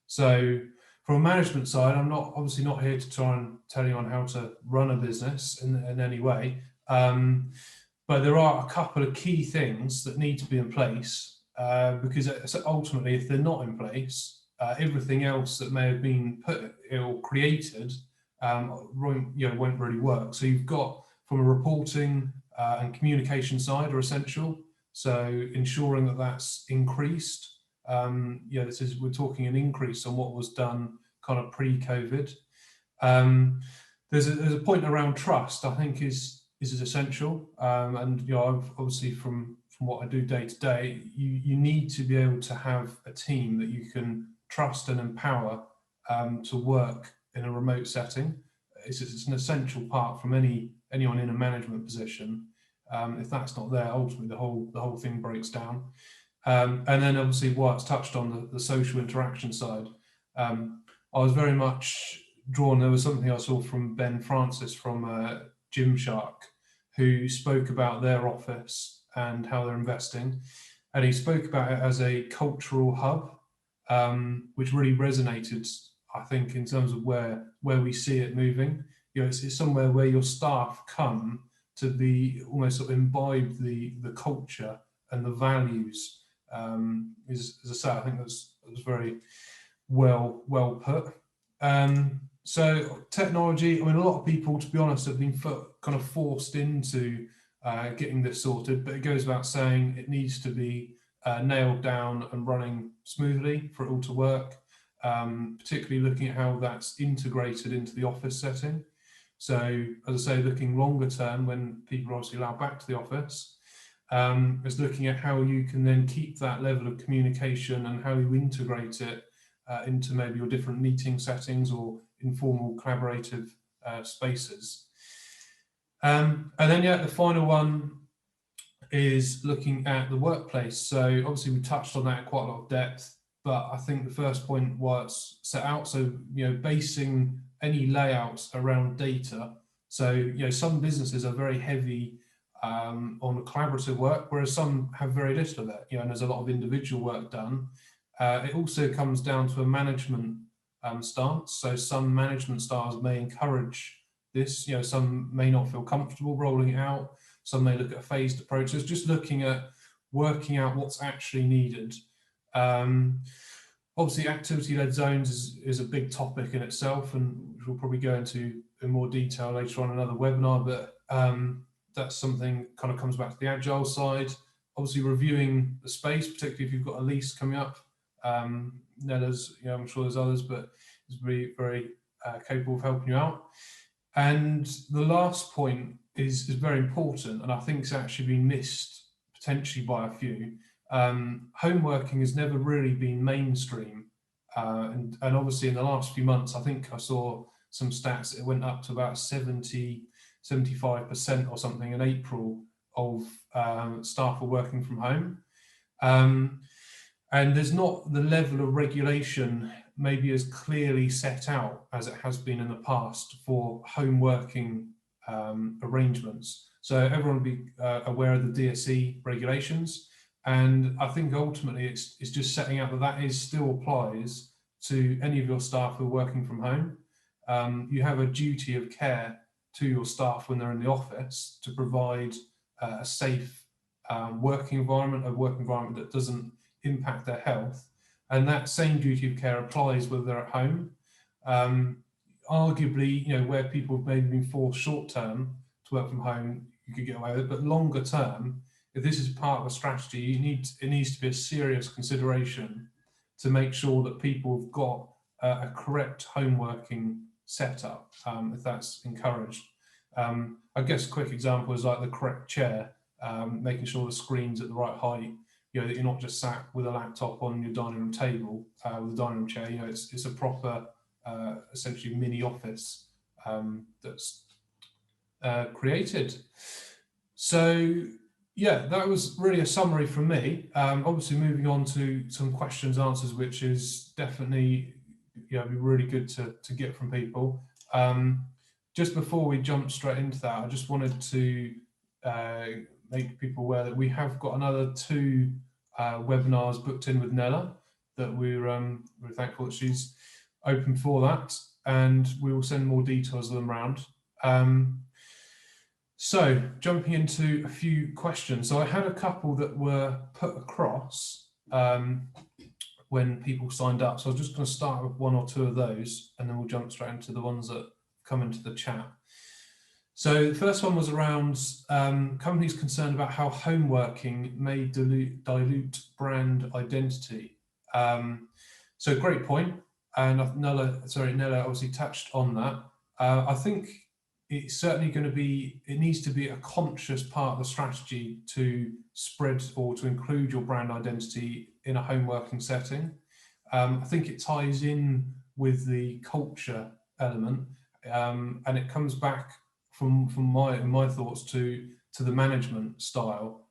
So from a management side, I'm obviously not here to try and tell you on how to run a business in any way, but there are a couple of key things that need to be in place, because ultimately, if they're not in place, everything else that may have been put or created won't really work. So you've got, from a reporting and communication side, are essential. So ensuring that that's increased. We're talking an increase on what was done kind of pre-COVID. There's a point around trust, I think, is essential. And I've obviously from what I do day to day, you need to be able to have a team that you can trust and empower to work in a remote setting. It's an essential part from anyone in a management position. If that's not there, ultimately the whole thing breaks down. And then obviously Wyatt's touched on the social interaction side. I was very much drawn. There was something I saw from Ben Francis from Gymshark, who spoke about their office and how they're investing, and he spoke about it as a cultural hub, which really resonated, I think, in terms of where we see it moving. It's somewhere where your staff come to be almost sort of imbibe the culture and the values. As I say, I think that was very well put. So technology, I mean, a lot of people, to be honest, have been kind of forced into getting this sorted, but it goes without saying it needs to be nailed down and running smoothly for it all to work, particularly looking at how that's integrated into the office setting. So, as I say, looking longer term, when people are obviously allowed back to the office, is looking at how you can then keep that level of communication and how you integrate it into maybe your different meeting settings or informal collaborative spaces. And then, the final one is looking at the workplace. So obviously we touched on that in quite a lot of depth, but I think the first point was set out. So, basing any layouts around data. So, some businesses are very heavy on the collaborative work, whereas some have very little of it, and there's a lot of individual work done. It also comes down to a management stance. So some management styles may encourage this, some may not feel comfortable rolling it out. Some may look at a phased approach. So it's just looking at working out what's actually needed. Obviously, activity-led zones is a big topic in itself, and we'll probably go into in more detail later on another webinar, but that's something kind of comes back to the agile side. Obviously, reviewing the space, particularly if you've got a lease coming up. Nella's, I'm sure there's others, but is very, very capable of helping you out. And the last point is very important, and I think it's actually been missed potentially by a few. Home working has never really been mainstream, and obviously in the last few months, I think I saw some stats, it went up to about 75% or something in April of staff are working from home. And there's not the level of regulation maybe as clearly set out as it has been in the past for home working arrangements. So everyone will be aware of the DSE regulations. And I think ultimately it's just setting out that still applies to any of your staff who are working from home. You have a duty of care to your staff when they're in the office to provide a safe working environment, a work environment that doesn't impact their health. And that same duty of care applies whether they're at home. Arguably, where people have maybe been forced short term to work from home, you could get away with it, but longer term, if this is part of a strategy, it needs to be a serious consideration to make sure that people have got a correct home working setup, if that's encouraged. I guess a quick example is like the correct chair, making sure the screen's at the right height, that you're not just sat with a laptop on your dining room table with a dining room chair. It's a proper, essentially mini office that's created. So that was really a summary from me. Obviously moving on to some questions, answers, which is definitely it'd be really good to get from people. Just before we jump straight into that, I just wanted to make people aware that we have got another 2 webinars booked in with Nella, that we're thankful that she's open for that, and we will send more details of them around. So jumping into a few questions. So I had a couple that were put across when people signed up. So I was just going to start with 1 or 2 of those, and then we'll jump straight into the ones that come into the chat. So the first one was around companies concerned about how home working may dilute brand identity. So great point, and Nella obviously touched on that. I think it's certainly going to be, it needs to be a conscious part of the strategy to spread or to include your brand identity in a home working setting. I think it ties in with the culture element, and it comes back from my thoughts to the management style,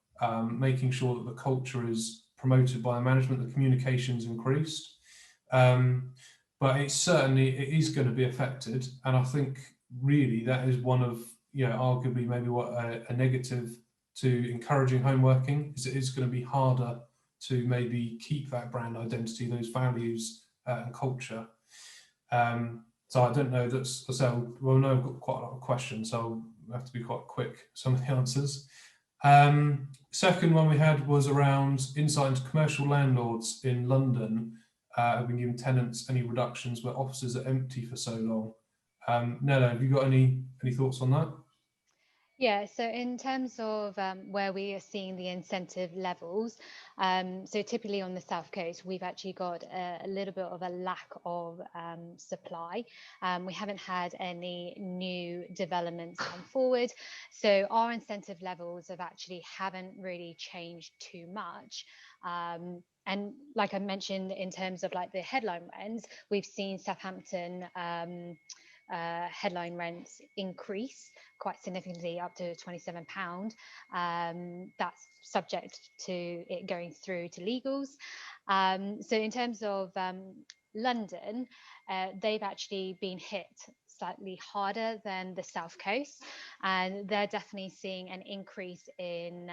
making sure that the culture is promoted by the management, the communication's increased. But it is going to be affected, and I think really that is one of, arguably maybe what a negative to encouraging home working, is it is going to be harder to maybe keep that brand identity, those values and culture. So I don't know, well, no, I've got quite a lot of questions, so I'll have to be quite quick, some of the answers. Second one we had was around insight into commercial landlords in London have been giving tenants any reductions where offices are empty for so long. Nella, have you got any thoughts on that? Yeah, so in terms of where we are seeing the incentive levels, so typically on the South Coast, we've actually got a little bit of a lack of supply. We haven't had any new developments come forward, so our incentive levels haven't really changed too much. And like I mentioned, in terms of like the headline rents, we've seen Southampton headline rents increase quite significantly up to £27. That's subject to it going through to legals. So in terms of London, they've actually been hit slightly harder than the South Coast, and they're definitely seeing an increase in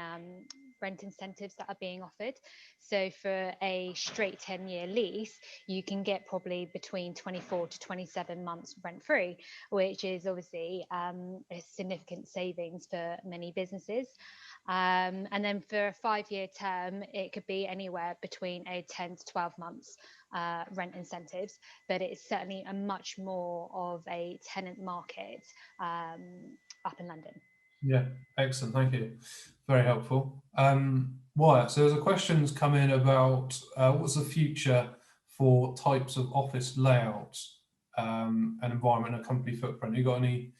rent incentives that are being offered. So for a straight 10-year lease, you can get probably between 24 to 27 months rent free, which is obviously a significant savings for many businesses. And then for a 5-year term, it could be anywhere between a 10 to 12 months rent incentives, but it's certainly a much more of a tenant market up in London. Yeah, excellent, thank you. Very helpful. Wyatt, so there's a questions come in about what's the future for types of office layouts and environment and company footprint. You got any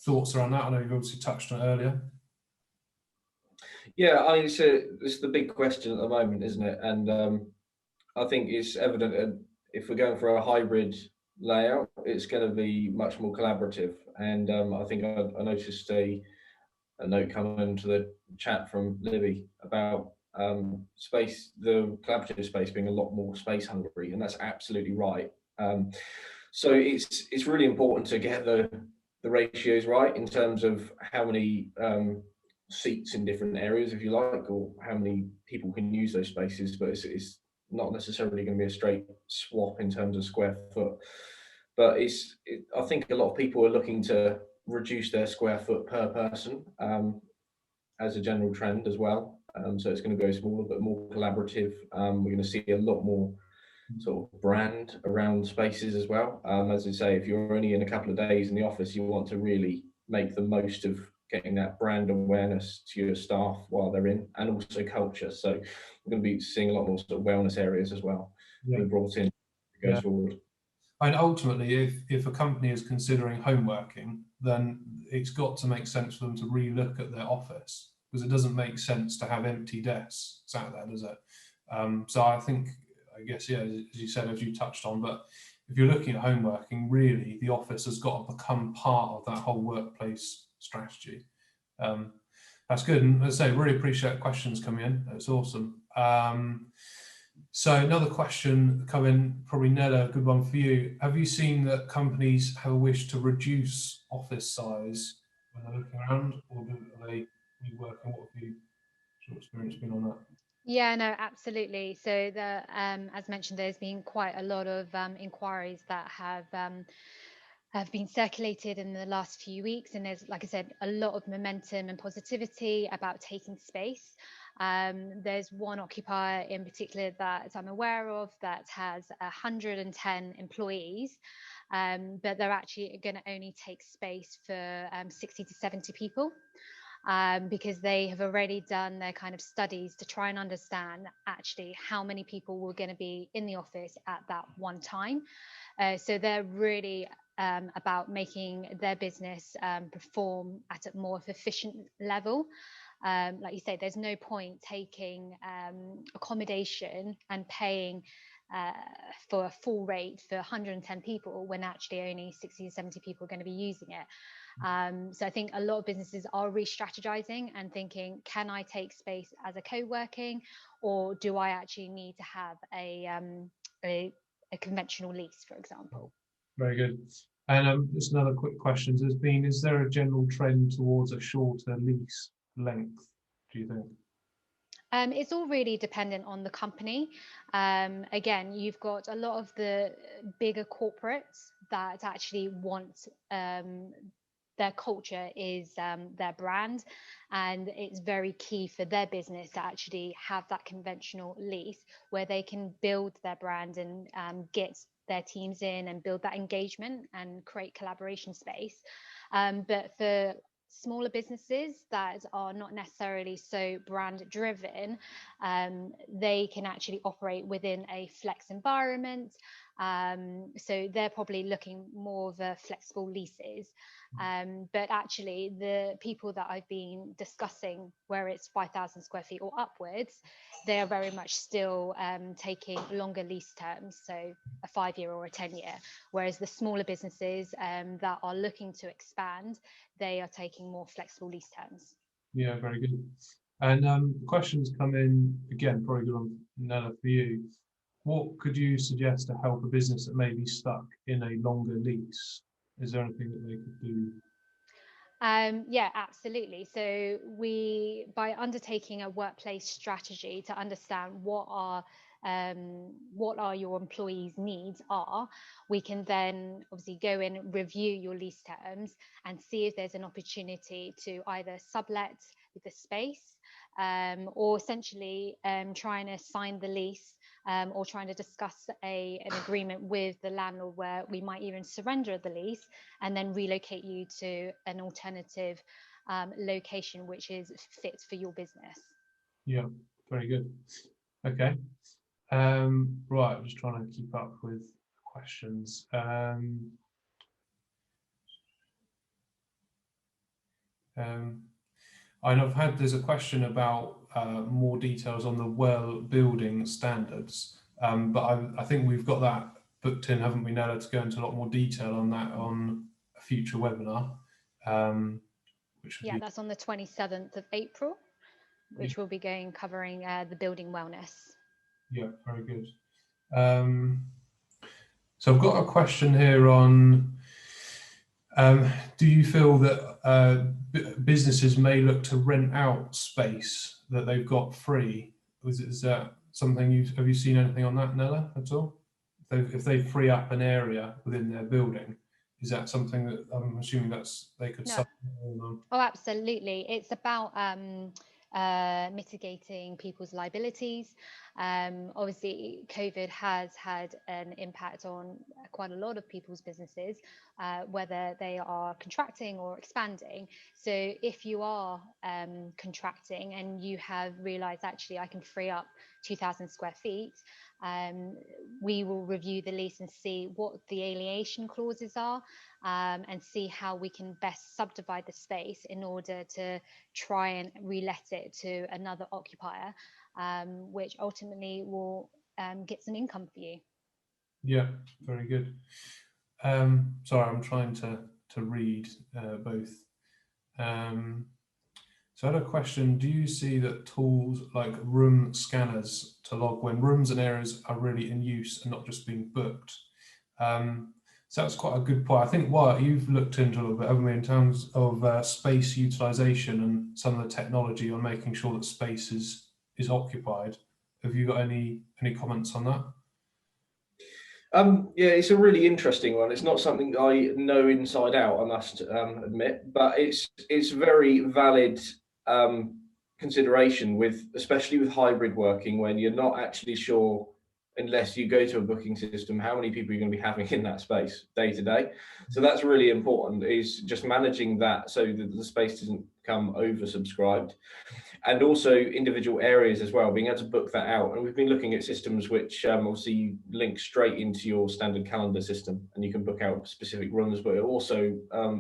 thoughts around that? I know you've obviously touched on it earlier. Yeah, I mean, it's the big question at the moment, isn't it? And I think it's evident that if we're going for a hybrid layout, it's going to be much more collaborative. And I think I noticed a note coming into the chat from Libby about space, the collaborative space being a lot more space hungry, and that's absolutely right. So it's really important to get the ratios right in terms of how many seats in different areas, if you like, or how many people can use those spaces, but it's not necessarily going to be a straight swap in terms of square foot. But I think a lot of people are looking to reduce their square foot per person as a general trend as well. So it's going to go smaller but more collaborative. We're going to see a lot more sort of brand around spaces as well. As I say, if you're only in a couple of days in the office, you want to really make the most of getting that brand awareness to your staff while they're in, and also culture. So we're going to be seeing a lot more sort of wellness areas as well being brought in going forward. And ultimately, if a company is considering home working, then it's got to make sense for them to re-look at their office, because it doesn't make sense to have empty desks out there, does it? So I guess, yeah, as you said, as you touched on, but if you're looking at home working, really, the office has got to become part of that whole workplace strategy. That's good. And as I say, really appreciate questions coming in. It's awesome. So another question coming, probably Nella, a good one for you. Have you seen that companies have a wish to reduce office size when they're looking around, or are they reworking? What have your experience been on that? Yeah, no, absolutely. So as mentioned, there's been quite a lot of inquiries that have been circulated in the last few weeks, and there's, like I said, a lot of momentum and positivity about taking space. There's one occupier in particular that I'm aware of that has 110 employees, but they're actually going to only take space for 60 to 70 people. Because they have already done their kind of studies to try and understand actually how many people were going to be in the office at that one time. So they're really about making their business perform at a more efficient level. Like you say, there's no point taking accommodation and paying for a full rate for 110 people when actually only 60 to 70 people are going to be using it. So I think a lot of businesses are re-strategizing and thinking, can I take space as a co-working, or do I actually need to have a conventional lease, for example? Very good. And just another quick question is there a general trend towards a shorter lease length, do you think? It's all really dependent on the company. Again, you've got a lot of the bigger corporates that actually want their culture is their brand, and it's very key for their business to actually have that conventional lease where they can build their brand and get their teams in and build that engagement and create collaboration space. But for smaller businesses that are not necessarily so brand driven, they can actually operate within a flex environment. So they're probably looking more of a flexible leases. But actually the people that I've been discussing where it's 5,000 square feet or upwards, they are very much still taking longer lease terms, so a 5-year or a 10-year, whereas the smaller businesses that are looking to expand, they are taking more flexible lease terms. Yeah, very good. And questions come in again, probably good on Nella for you. What could you suggest to help a business that may be stuck in a longer lease? Is there anything that they could do? Yeah, absolutely. So by undertaking a workplace strategy to understand what your employees' needs are, we can then obviously go in and review your lease terms and see if there's an opportunity to either sublet the space, or essentially trying to sign the lease, or trying to discuss an agreement with the landlord where we might even surrender the lease and then relocate you to an alternative location which is fit for your business. Yeah, very good. Okay. Right, I'm just trying to keep up with questions. There's a question about more details on the well building standards, but I think we've got that booked in, haven't we, Nella, to go into a lot more detail on that on a future webinar. Yeah, that's on the 27th of April, which will be covering the building wellness. Yeah, very good. So I've got a question here on, do you feel that businesses may look to rent out space that they've got free? Is that something have you seen anything on that, Nella, at all? If they free up an area within their building, is that something that I'm assuming they could No. supplement on? Oh, absolutely. It's about mitigating people's liabilities. Obviously, COVID has had an impact on quite a lot of people's businesses, whether they are contracting or expanding. So if you are contracting and you have realized, actually, I can free up 2,000 square feet, we will review the lease and see what the alienation clauses are, and see how we can best subdivide the space in order to try and relet it to another occupier, which ultimately will get some income for you. Yeah, very good. Sorry, I'm trying to read both. So I had a question. Do you see that tools like room scanners to log when rooms and areas are really in use and not just being booked? So that's quite a good point. I think, Wyatt, you've looked into a little bit, haven't we, in terms of space utilization and some of the technology on making sure that space is occupied. Have you got any comments on that? Yeah, it's a really interesting one. It's not something I know inside out, I must admit, but it's very valid consideration with, especially with hybrid working, when you're not actually sure, unless you go to a booking system, how many people you're going to be having in that space day to day. So that's really important, is just managing that so that the space doesn't become oversubscribed. And also individual areas as well, being able to book that out. And we've been looking at systems which obviously link straight into your standard calendar system, and you can book out specific rooms, but also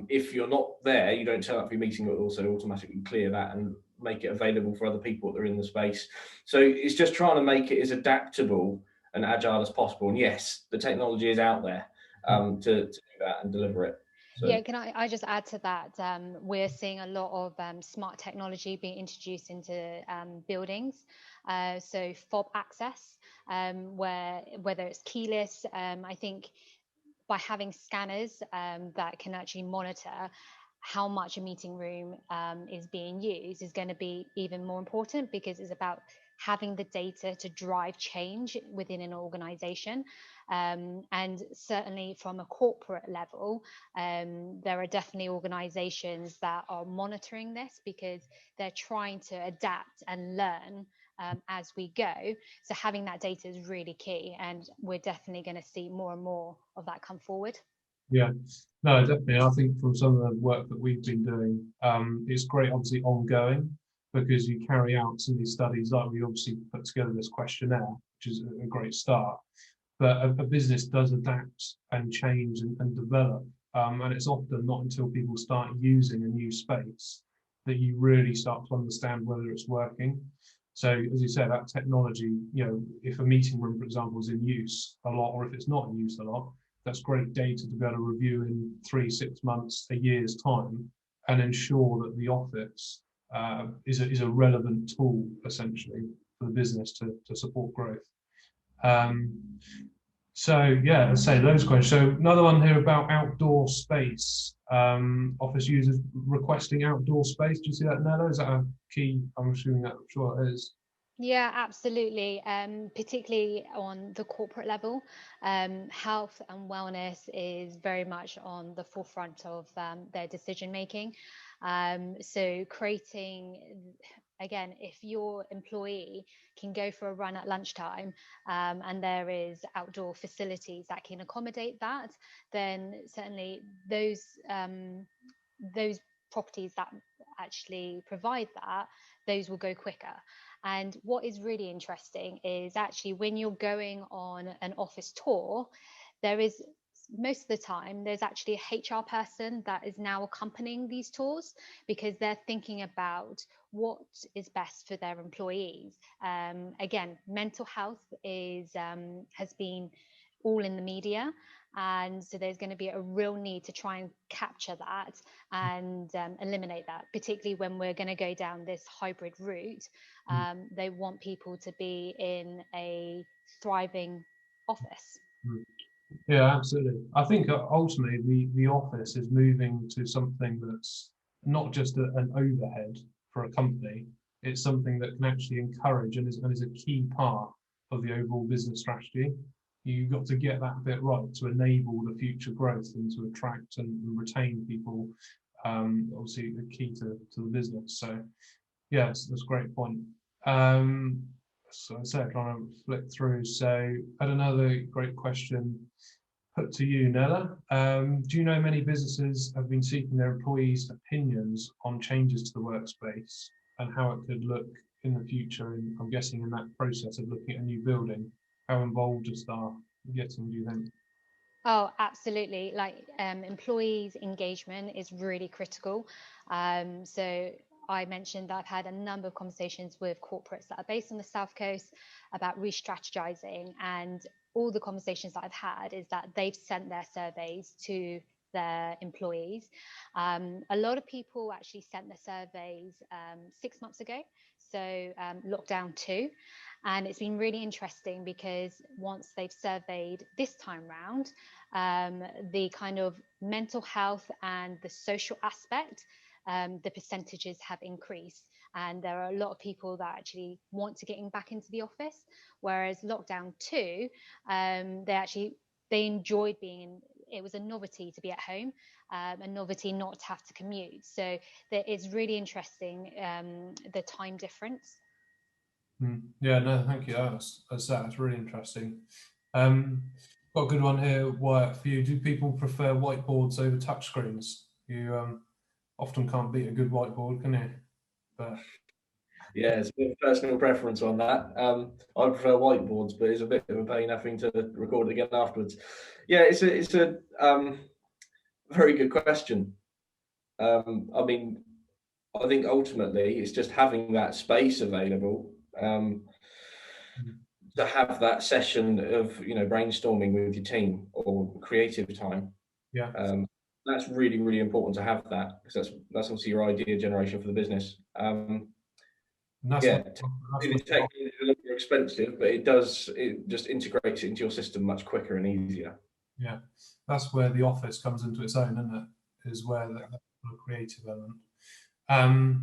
if you're not there, you don't turn up for your meeting, it will also automatically clear that and make it available for other people that are in the space. So it's just trying to make it as adaptable and agile as possible. And yes, the technology is out there to do that and deliver it. So. Yeah, can I just add to that? We're seeing a lot of smart technology being introduced into buildings. So fob access, whether it's keyless, I think by having scanners that can actually monitor how much a meeting room is being used is going to be even more important, because it's about having the data to drive change within an organization. And certainly from a corporate level, there are definitely organizations that are monitoring this, because they're trying to adapt and learn as we go. So having that data is really key, and we're definitely going to see more and more of that come forward. Yeah, no, definitely. I think from some of the work that we've been doing, it's great, obviously ongoing, because you carry out some of these studies, like we obviously put together this questionnaire, which is a great start. But a business does adapt and change and develop, and it's often not until people start using a new space that you really start to understand whether it's working. So, as you said, that technology, if a meeting room, for example, is in use a lot, or if it's not in use a lot, that's great data to be able to review in 3, 6 months, a year's time, and ensure that the office is a relevant tool, essentially, for the business to support growth. So yeah, let's say those questions. So another one here about outdoor space. Office users requesting outdoor space. Do you see that, Nella? Is that a key? I'm assuming that. I'm sure it is. Yeah, absolutely. Particularly on the corporate level, health and wellness is very much on the forefront of their decision making. So creating, again, if your employee can go for a run at lunchtime, and there is outdoor facilities that can accommodate that, then certainly those properties that actually provide that, those will go quicker. And what is really interesting is actually when you're going on an office tour, there is, most of the time, there's actually a HR person that is now accompanying these tours, because they're thinking about what is best for their employees. Again, mental health has been all in the media, and so there's going to be a real need to try and capture that and eliminate that, particularly when we're going to go down this hybrid route. They want people to be in a thriving office. Yeah, absolutely. I think ultimately the office is moving to something that's not just an overhead for a company. It's something that can actually encourage and is a key part of the overall business strategy. You've got to get that bit right to enable the future growth and to attract and retain people. Obviously, the key to the business. So, yes, that's a great point. So I said, trying to flick through. So, I had another great question put to you, Nella. Do you know many businesses have been seeking their employees' opinions on changes to the workspace and how it could look in the future? And I'm guessing in that process of looking at a new building, how involved are staff getting, do you think? Oh, absolutely. Like employees' engagement is really critical. So I mentioned that I've had a number of conversations with corporates that are based on the South Coast about re-strategizing, and all the conversations that I've had is that they've sent their surveys to their employees. A lot of people actually sent their surveys 6 months ago, so lockdown 2. And it's been really interesting because once they've surveyed this time round, the kind of mental health and the social aspect, the percentages have increased. And there are a lot of people that actually want to get back into the office, whereas lockdown 2, they enjoyed being, it was a novelty to be at home, a novelty not to have to commute. So it's really interesting, the time difference. Yeah, no, thank you. That's really interesting. Got a good one here, Wyatt, for you. Do people prefer whiteboards over touchscreens? You often can't beat a good whiteboard, can you? But Yeah, it's a bit of personal preference on that. I prefer whiteboards, but it's a bit of a pain having to record it again afterwards. Yeah, it's a very good question. I mean, I think ultimately it's just having that space available to have that session of brainstorming with your team or creative time. yeah, That's really, really important to have that, because that's obviously your idea generation for the business. and that's Yeah, what, it's technically a little more expensive, but it just integrates it into your system much quicker and easier. yeah, that's where the office comes into its own, isn't it? Is where that creative element.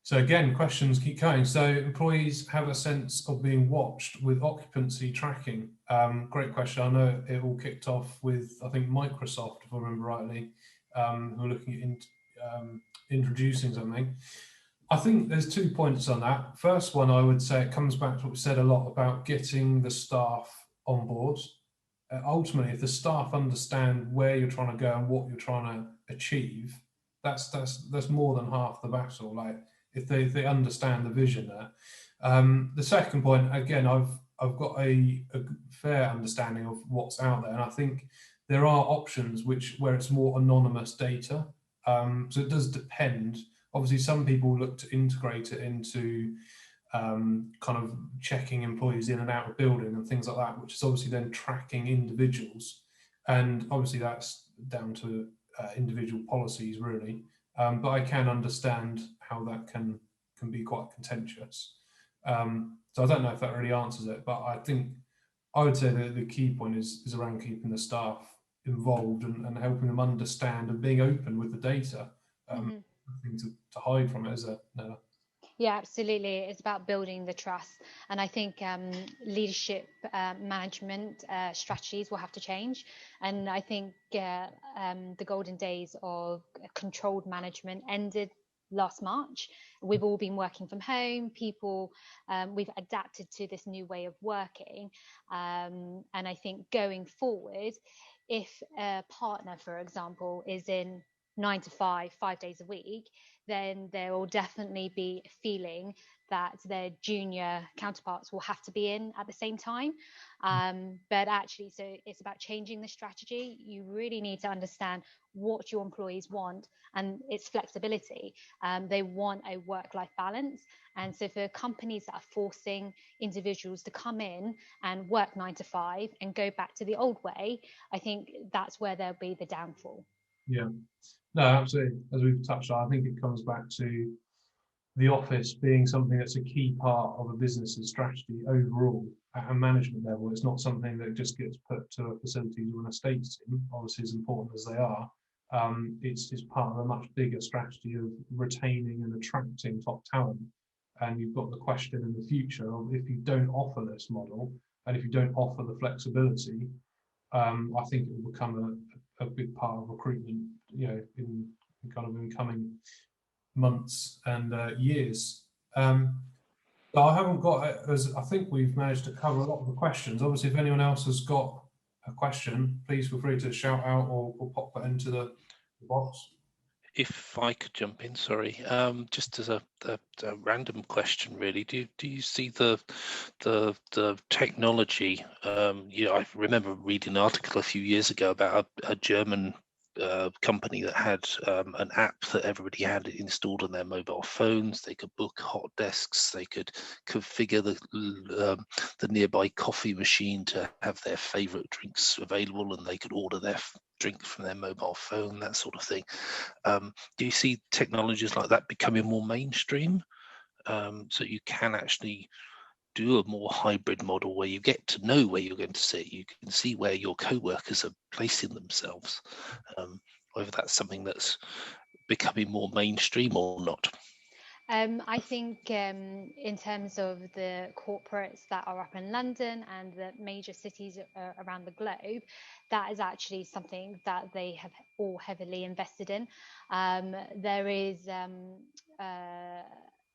So again, questions keep coming. So employees have a sense of being watched with occupancy tracking. Great question. I know it all kicked off with, I think, Microsoft, if I remember rightly, who are looking at introducing something. I think there's 2 points on that. First one, I would say it comes back to what we said a lot about getting the staff on board. Ultimately, if the staff understand where you're trying to go and what you're trying to achieve, that's more than half the battle. Like if they understand the vision there. The second point, again, I've got a fair understanding of what's out there, and I think there are options where it's more anonymous data. So it does depend. Obviously, some people look to integrate it into kind of checking employees in and out of building and things like that, which is obviously then tracking individuals. And obviously that's down to individual policies, really. But I can understand how that can be quite contentious. So I don't know if that really answers it, but I think I would say that the key point is around keeping the staff involved and helping them understand and being open with the data. Nothing to hide from it, is it, Nella? Yeah, absolutely. It's about building the trust. And I think leadership management strategies will have to change. And I think the golden days of controlled management ended last March. We've all been working from home. People, we've adapted to this new way of working. And I think going forward, if a partner, for example, is in 9 to 5, 5 days a week, then there will definitely be a feeling that their junior counterparts will have to be in at the same time. But actually, so it's about changing the strategy. You really need to understand what your employees want, and it's flexibility. They want a work-life balance. And so for companies that are forcing individuals to come in and work 9 to 5 and go back to the old way, I think that's where there'll be the downfall. Yeah, no, absolutely. As we've touched on, I think it comes back to the office being something that's a key part of a business's strategy overall at a management level. It's not something that just gets put to a facilities or an estates team, obviously as important as they are. It's part of a much bigger strategy of retaining and attracting top talent. And you've got the question in the future of, if you don't offer this model and if you don't offer the flexibility, I think it will become a big part of recruitment, in kind of in coming months and years. But I haven't got, as I think we've managed to cover a lot of the questions. Obviously, if anyone else has got a question, please feel free to shout out or pop that into the box. If I could jump in, sorry, just as a random question, really, do you see the technology? I remember reading an article a few years ago about a German company that had an app that everybody had installed on their mobile phones. They could book hot desks. They could configure the nearby coffee machine to have their favourite drinks available, and they could order their drink from their mobile phone, that sort of thing. Do you see technologies like that becoming more mainstream, so you can actually do a more hybrid model where you get to know where you're going to sit, you can see where your co-workers are placing themselves, whether that's something that's becoming more mainstream or not? I think in terms of the corporates that are up in London and the major cities around the globe, that is actually something that they have all heavily invested in. There is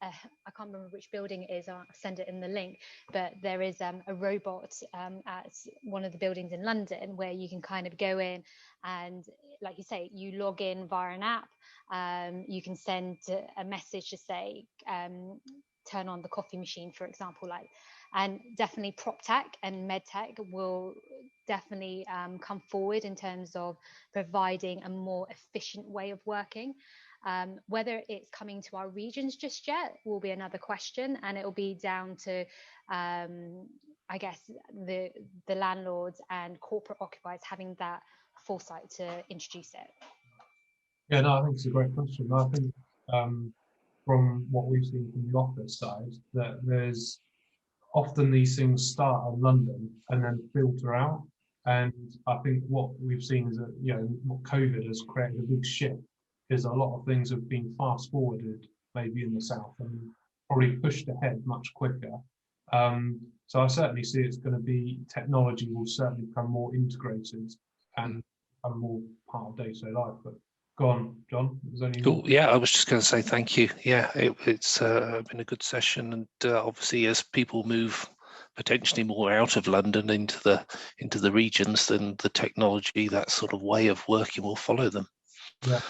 I can't remember which building it is, I'll send it in the link, but there is a robot at one of the buildings in London where you can kind of go in and, like you say, you log in via an app. You can send a message to say, turn on the coffee machine, for example, and definitely prop tech and med tech will definitely come forward in terms of providing a more efficient way of working. Whether it's coming to our regions just yet will be another question, and it will be down to I guess the landlords and corporate occupiers having that foresight to introduce it. Yeah, no, I think it's a great question. I think from what we've seen from the office side, that there's often these things start in London and then filter out. And I think what we've seen is that, what COVID has created a big shift, is a lot of things have been fast forwarded maybe in the south and probably pushed ahead much quicker. So I certainly see it's going to be, technology will certainly become more integrated and become more part of day-to-day life. But go on, John. Cool. Yeah, I was just going to say thank you. Yeah, it's been a good session, and obviously as people move potentially more out of London into the regions, then the technology, that sort of way of working, will follow them. Yeah,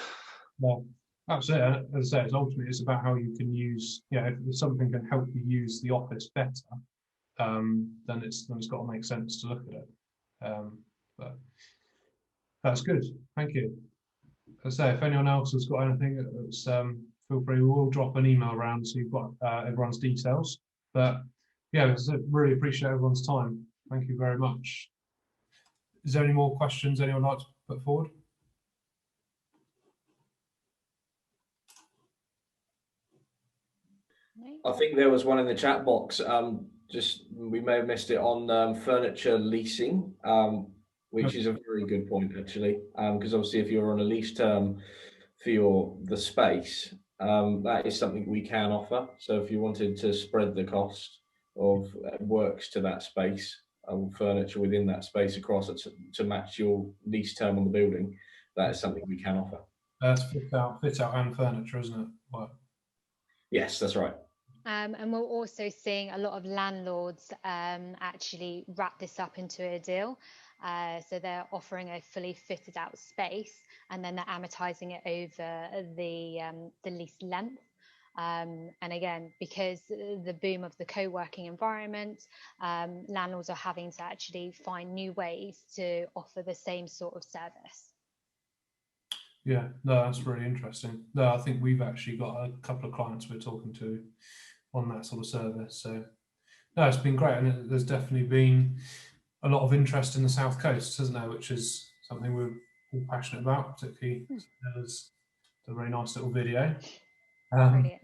well, that's it. As I say, ultimately it's about how you can use. If something can help you use the office better, then it's got to make sense to look at it. But that's good. Thank you. As I say, if anyone else has got anything, feel free. We will drop an email around so you've got everyone's details. But yeah, really appreciate everyone's time. Thank you very much. Is there any more questions anyone would like to put forward? I think there was one in the chat box. Just we may have missed it on furniture leasing, which is a very good point actually, because obviously if you're on a lease term for the space, that is something we can offer. So if you wanted to spread the cost of works to that space, furniture within that space across it to match your lease term on the building, that is something we can offer. That's fit out and furniture, isn't it? Well, yes, that's right. And we're also seeing a lot of landlords actually wrap this up into a deal. So they're offering a fully fitted out space, and then they're amortizing it over the lease length. And again, because the boom of the co-working environment, landlords are having to actually find new ways to offer the same sort of service. Yeah, no, that's really interesting. No, I think we've actually got a couple of clients we're talking to on that sort of service. So no, it's been great, and there's definitely been a lot of interest in the South Coast, hasn't there? Which is something we're all passionate about, particularly. There's a very nice little video. Brilliant.